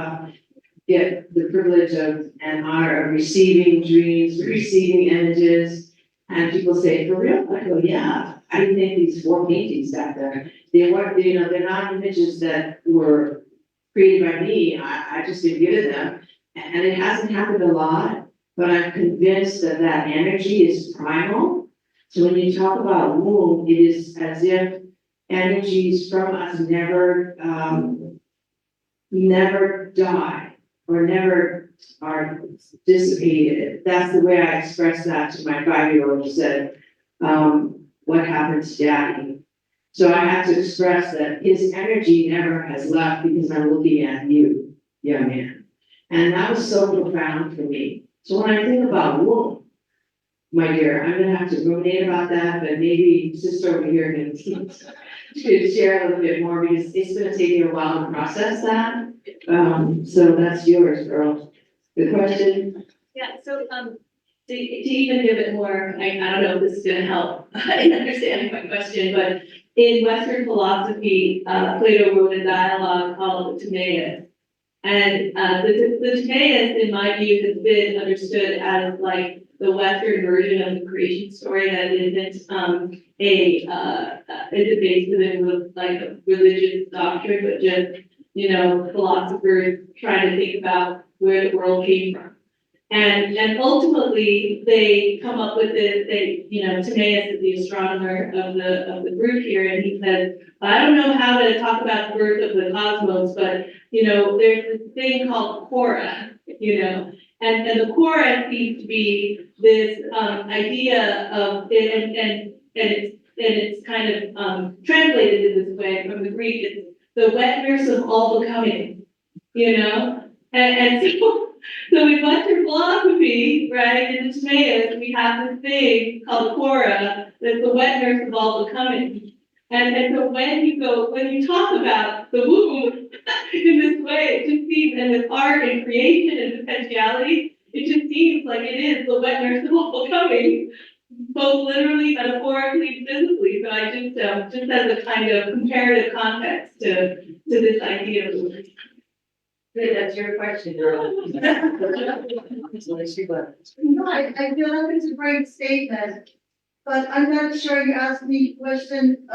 get the privilege of and honor of receiving dreams, receiving images. And people say, for real? I go, yeah. I didn't make these 4 paintings back there. They weren't, they're not images that were created by me. I just didn't give it them. And it hasn't happened a lot, but I'm convinced that that energy is primal. So when you talk about womb, it is as if energies from us never die or never are dissipated. That's the way I expressed that to my 5-year-old who said, what happened to daddy? So I have to express that his energy never has left because I'm looking at you, young man. And that was so profound for me. So when I think about womb, my dear, I'm gonna have to ruminate about that, but maybe sister over here can share a little bit more because it's gonna take me a while to process that. So that's yours, girl. The question? Yeah, so to even give it more, I don't know if this is gonna help in understanding my question, but in Western philosophy, Plato wrote a dialogue called the Timaeus. And the Timaeus, in my view, has been understood as like the Western version of the creation story that isn't based in like a religious doctrine, but just philosophers trying to think about where the world came from. And ultimately they come up with this, Timaeus is the astronomer of the group here, and he says, I don't know how to talk about the birth of the cosmos, but there's this thing called Cora, and the Cora seems to be this idea of it, and it's kind of translated in this way from the Greek. It's the wet nurse of all becoming, you know? And so in Western philosophy, right, in the Timaeus, we have this thing called Cora, that's the wet nurse of all becoming. And so when you talk about the womb in this way, it just seems, and with art and creation and potentiality, it just seems like it is the wet nurse of all becoming, both literally, metaphorically, physically. So I just as a kind of comparative context to this idea of womb. Good, that's your question, girl. No, I feel like it's a great statement, but I'm not sure you asked me a question,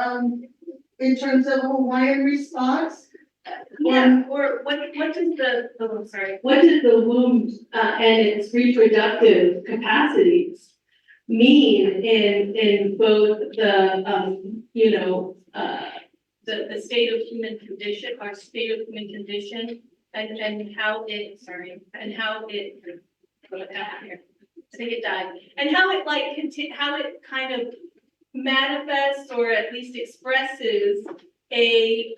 in terms of a Hawaiian response. Yeah, or what does what does the womb and its reproductive capacities mean in both the the state of human condition, our state of human condition, and how it I think it died, and how it how it kind of manifests or at least expresses a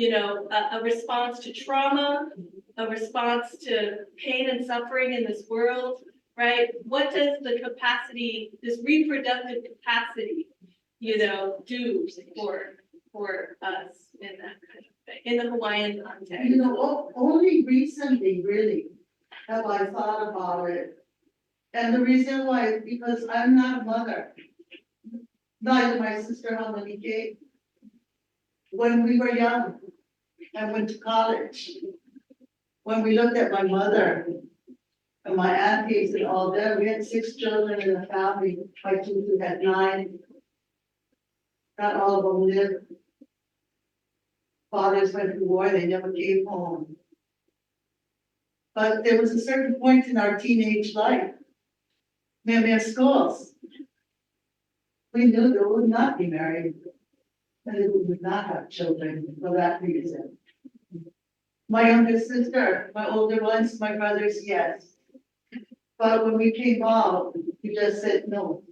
a response to trauma, a response to pain and suffering in this world, right? What does the capacity, this reproductive capacity, do for us in that kind of thing, in the Hawaiian context? Only recently, really, have I thought about it. And the reason why is because I'm not a mother. Neither my sister Hamanike. When we were young, I went to college. When we looked at my mother and my aunties and all that, we had 6 children in the family. My tutu had 9. Not all of them lived. Fathers went to war, they never came home. But there was a certain point in our teenage life, many schools, we knew they would not be married, and they would not have children for that reason. My younger sister, my older ones, my brothers, yes. But when we came out, we just said no.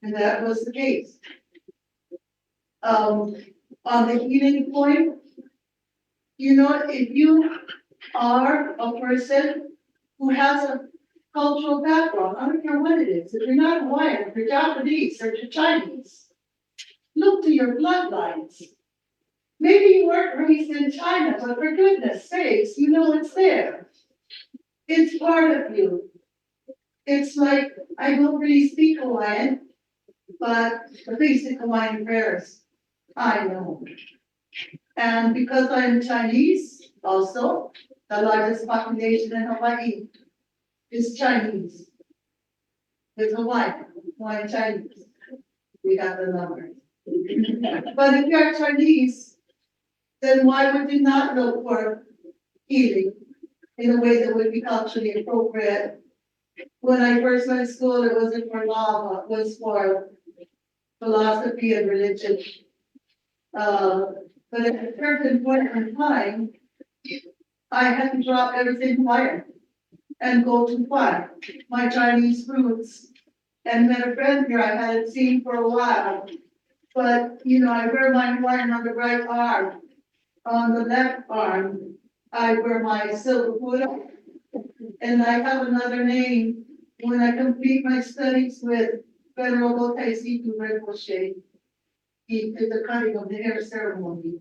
And that was the case. On the healing point, if you are a person who has a cultural background, I don't care what it is, if you're not Hawaiian, if you're Japanese, or you're Chinese, look to your bloodlines. Maybe you weren't raised in China, but for goodness sakes, you know it's there. It's part of you. It's like, I don't really speak Hawaiian, but the basic Hawaiian prayers, I know. And because I'm Chinese, also, the largest population in Hawaii is Chinese. It's Hawaiian Chinese. We got the numbers. But if you're Chinese, then why would you not look for healing in a way that would be culturally appropriate? When I first went to school, it wasn't for law, it was for philosophy and religion. But at a certain point in time, I had to drop everything Hawaiian and go to what? My Chinese roots. And met a friend here I hadn't seen for a while. But, I wear my Hawaiian on the right arm. On the left arm, I wear my silver Buddha. And I have another name when I complete my studies with Venerable Taisitu Rinpoche. He did the cutting of the hair ceremony.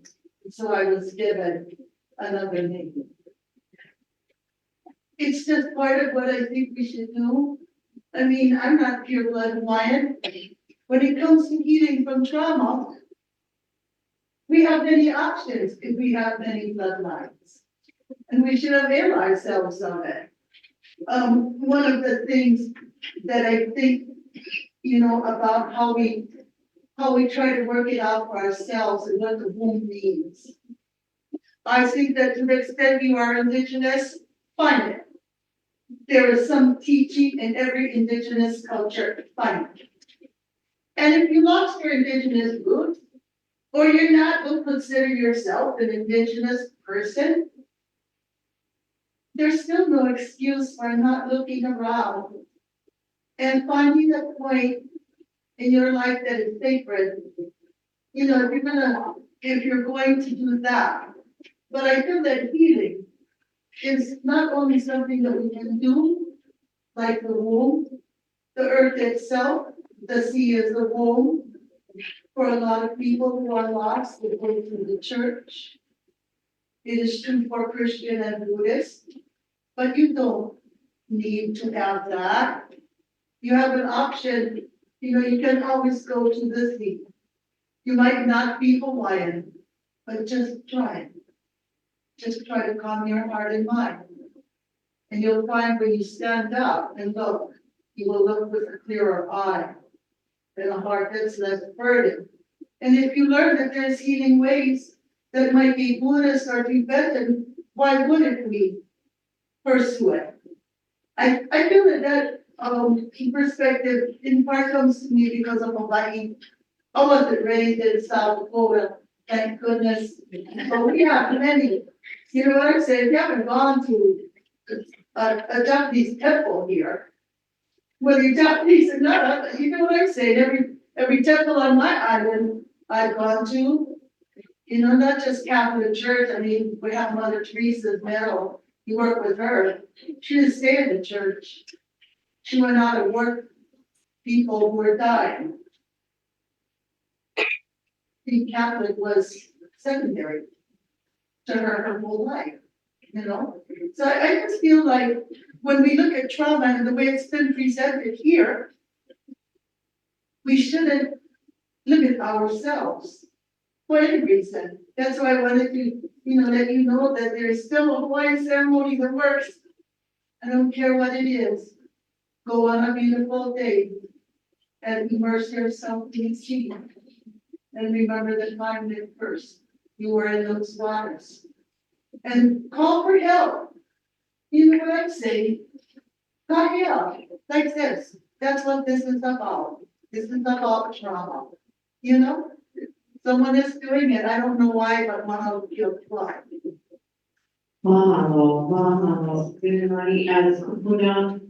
So I was given another name. It's just part of what I think we should do. I mean, I'm not pure blood Hawaiian. When it comes to healing from trauma, we have many options if we have many bloodlines. And we should avail ourselves of it. One of the things that I think, about how we try to work it out for ourselves and what the womb means. I think that to the extent you are Indigenous, find it. There is some teaching in every Indigenous culture, find it. And if you lost your Indigenous roots, or you're not, don't consider yourself an Indigenous person, there's still no excuse for not looking around and finding a point in your life that is sacred. If you're gonna if you're going to do that. But I feel that healing is not only something that we can do, like the womb, the earth itself, the sea is the womb. For a lot of people who are lost, they go to the church. It is true for Christian and Buddhist, but you don't need to have that. You have an option, you can always go to the sea. You might not be Hawaiian, but just try it. Just try to calm your heart and mind. And you'll find when you stand up and look, you will look with a clearer eye and a heart that's less burdened. And if you learn that there's healing ways that might be Buddhist or Tibetan, why wouldn't we pursue it? I feel that perspective in part comes to me because of Hawaii. I wasn't raised in South Dakota, thank goodness. But we have many, you know what I'm saying? You haven't gone to a Japanese temple here. Whether you're Japanese or not, you know what I'm saying? Every temple on my island I've gone to, not just Catholic Church. I mean, we have Mother Teresa's medal. You work with her. She didn't stay in the church. She went out and worked people who were dying. Being Catholic was secondary to her whole life, So I just feel like when we look at trauma and the way it's been presented here, we shouldn't limit ourselves for any reason. That's why I wanted to, let you know that there's still a Hawaiian ceremony that works. I don't care what it is. Go on a beautiful day and immerse yourself in its healing. And remember the time that first you were in those waters. And call for help. You know what I'm saying? God help. Like this. That's what this is about. This is about trauma. Someone is doing it. I don't know why, but mahalo feels why. Mahalo. Good morning, as Kupuna,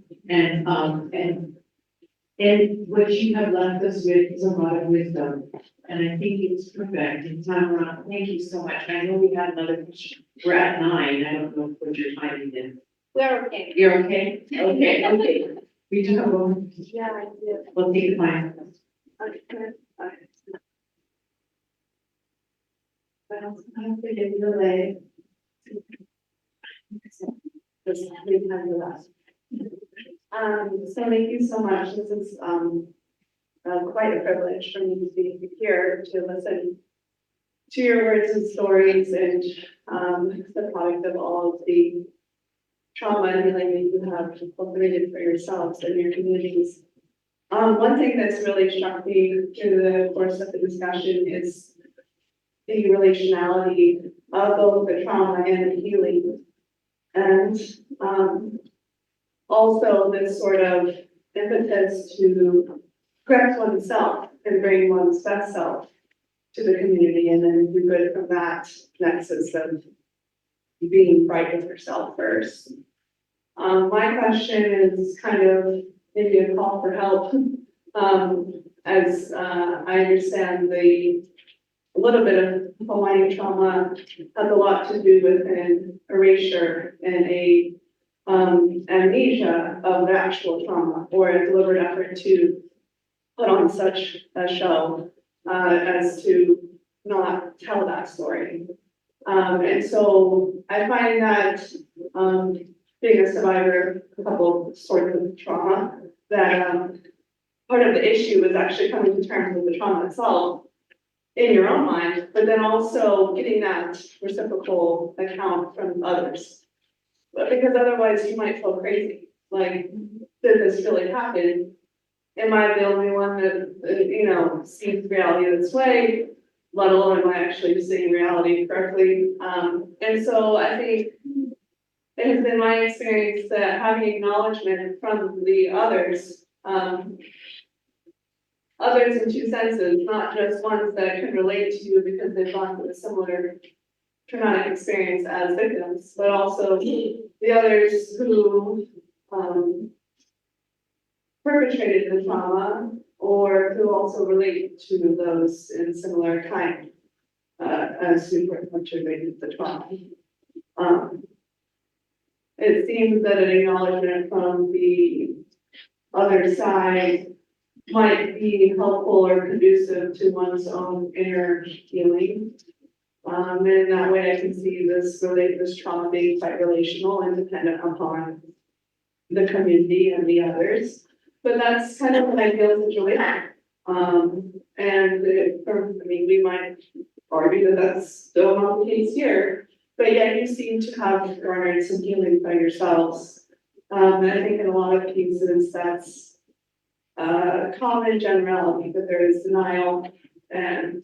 and what you have left us with is a lot of wisdom. And I think it's perfect. And Tamara, thank you so much. I know we had another question. We're at 9. I don't know what your timing is. We're okay. You're okay? Okay. We do have one. Yeah, I do. We'll take the time. Okay. I'm thinking delay. So thank you so much. This is quite a privilege for me to be here to listen to your words and stories and the product of all of the trauma and healing that you have cultivated for yourselves and your communities. One thing that's really struck me through the course of the discussion is the relationality of both the trauma and the healing. And also this sort of impetus to correct oneself and bring one's best self to the community and then do good from that nexus of being right with yourself first. My question is kind of maybe a call for help. As I understand a little bit of Hawaiian trauma has a lot to do with an erasure and a amnesia of the actual trauma or a deliberate effort to put on such a show as to not tell that story. And so I find that being a survivor of a couple sorts of trauma, that part of the issue is actually coming to terms with the trauma itself in your own mind, but then also getting that reciprocal account from others. But because otherwise you might feel crazy, like, did this really happen? Am I the only one that, sees reality this way, let alone am I actually seeing reality correctly? And so I think it has been my experience that having acknowledgement from the others, others in two senses, not just ones that can relate to you because they've gone through a similar traumatic experience as victims, but also the others who perpetrated the trauma or who also relate to those in similar kind. as super perpetuated the trauma. It seems that an acknowledgement from the other side might be helpful or conducive to one's own inner healing. And in that way, I can see this trauma being quite relational and dependent upon the community and the others. But that's kind of an ideal situation. We might argue that that's still not the case here. But yeah, you seem to have garnered some healing by yourselves. And I think in a lot of cases that's common generality, that there is denial and,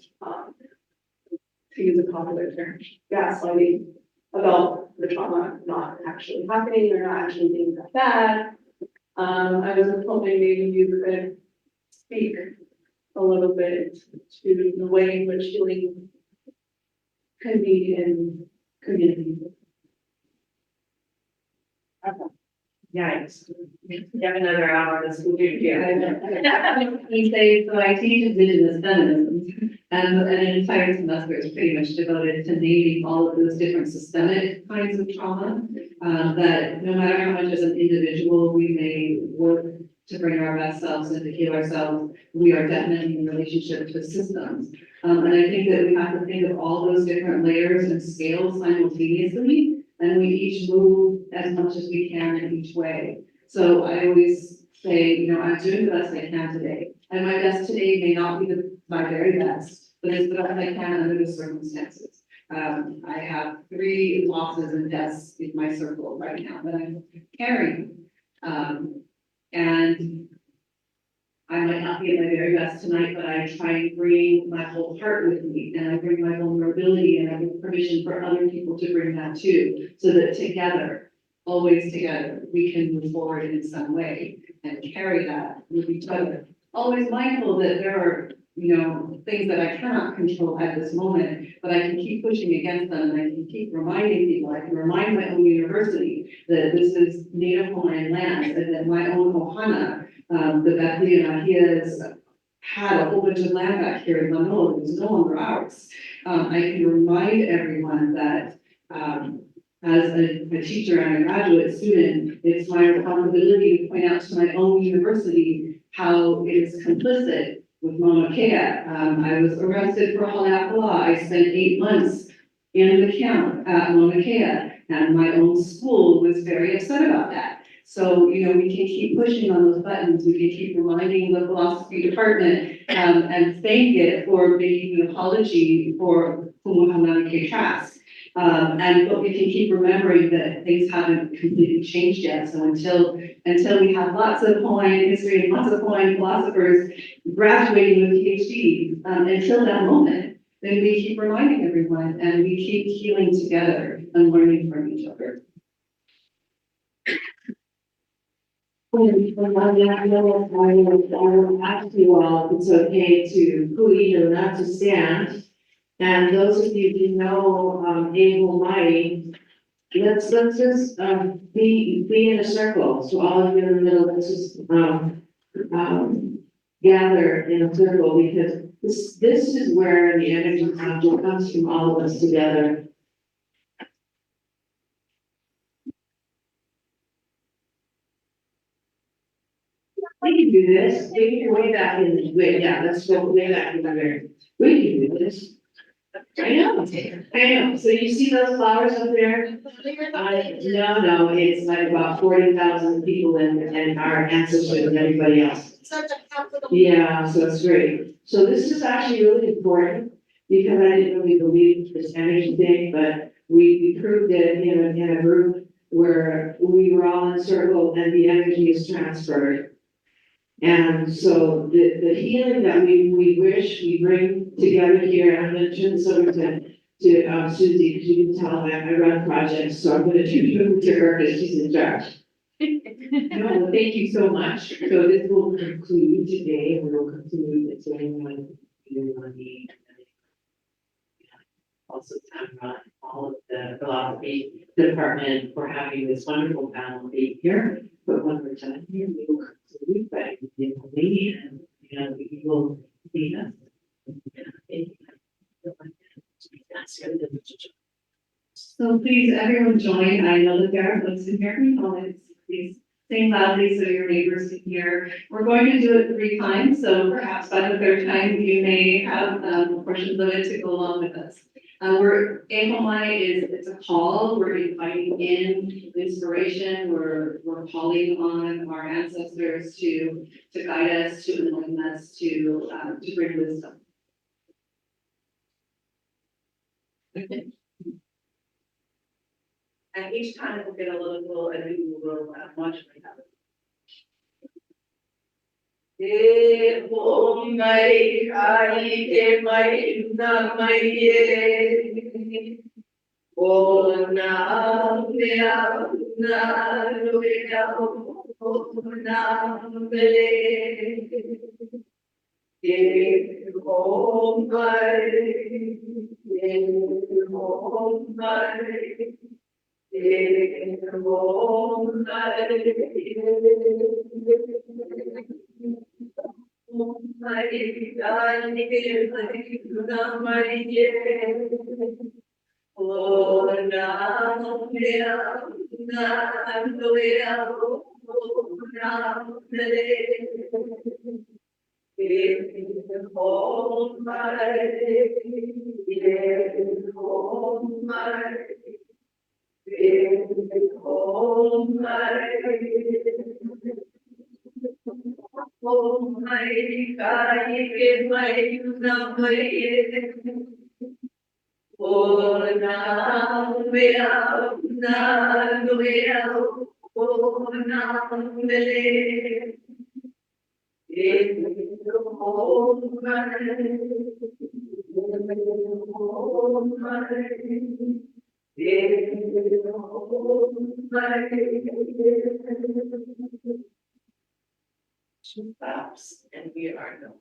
to use a popular term, gaslighting about the trauma not actually happening or not actually being that bad. I was hoping maybe you could speak a little bit to the way in which healing can be in community. Yikes. You have another hour of school here. He says, so I teach Indigenous feminism, and an entire semester is pretty much devoted to naming all of those different systemic kinds of trauma, that no matter how much as an individual we may work to bring our best selves and to heal ourselves, we are definitely in relationship to systems. And I think that we have to think of all those different layers and scales simultaneously, and we each move as much as we can in each way. So I always say, I'm doing the best I can today. And my best today may not be my very best, but it's the best I can under the circumstances. I have 3 losses and deaths in my circle right now that I'm carrying. And I might not be at my very best tonight, but I try and bring my whole heart with me, and I bring my vulnerability, and I give permission for other people to bring that too, so that together, always together, we can move forward in some way and carry that with each other. Always mindful that there are, things that I cannot control at this moment, but I can keep pushing against them, and I can keep reminding people. I can remind my own university that this is Native Hawaiian land, and that my own ohana, the Bethlehem Ahias had a whole bunch of land back here in Manoa that was no longer ours. I can remind everyone that as a teacher and a graduate student, it's my responsibility to point out to my own university how it is complicit with Mauna Kea. I was arrested for Haleakala. I spent 8 months in the camp at Mauna Kea, and my own school was very upset about that. So, we can keep pushing on those buttons. We can keep reminding the philosophy department and thank it for making an apology for Pumuhananake Trask. But we can keep remembering that things haven't completely changed yet. So until we have lots of Hawaiian history and lots of Hawaiian philosophers graduating with PhDs, until that moment, then we keep reminding everyone and we keep healing together and learning from each other. I will ask you all if it's okay to ku'i not to stand. And those of you who know Able Mai, let's just be in a circle. So all of you in the middle, let's just gather in a circle, because this is where the energy comes from all of us together. We can do this. We can way back in the way. Yeah, let's go way back in there. We can do this. I know. So you see those flowers up there? No, it's like about 40,000 people and our ancestors and everybody else. Yeah, so it's great. So this is actually really important, because I didn't really believe this energy thing, but we proved it in a group where we were all in a circle and the energy is transferred. And so the healing that we wish we bring together here, and I'm going to turn this over to Susie, because you can tell I run projects, so I'm going to turn it over to her because she's in charge. No, well, thank you so much. So this will conclude today, and we will conclude the ceremony on the also run all of the philosophy department for having this wonderful panel be here. But one more time here, we will conclude by the lady, and we will lead us. So please, everyone join. I know that there are folks in here who know it. Please sing loudly so your neighbors can hear. We're going to do it 3 times, so perhaps by the 3rd time you may have portions of it to go along with us. We're Ehomai it's a call. We're inviting in inspiration. We're calling on our ancestors to guide us, to enlighten us, to bring wisdom. And each time we'll get a little and we will modulate that. Mai kai ke mai na mai o na mea na luea o na mele ke o mai And we are no.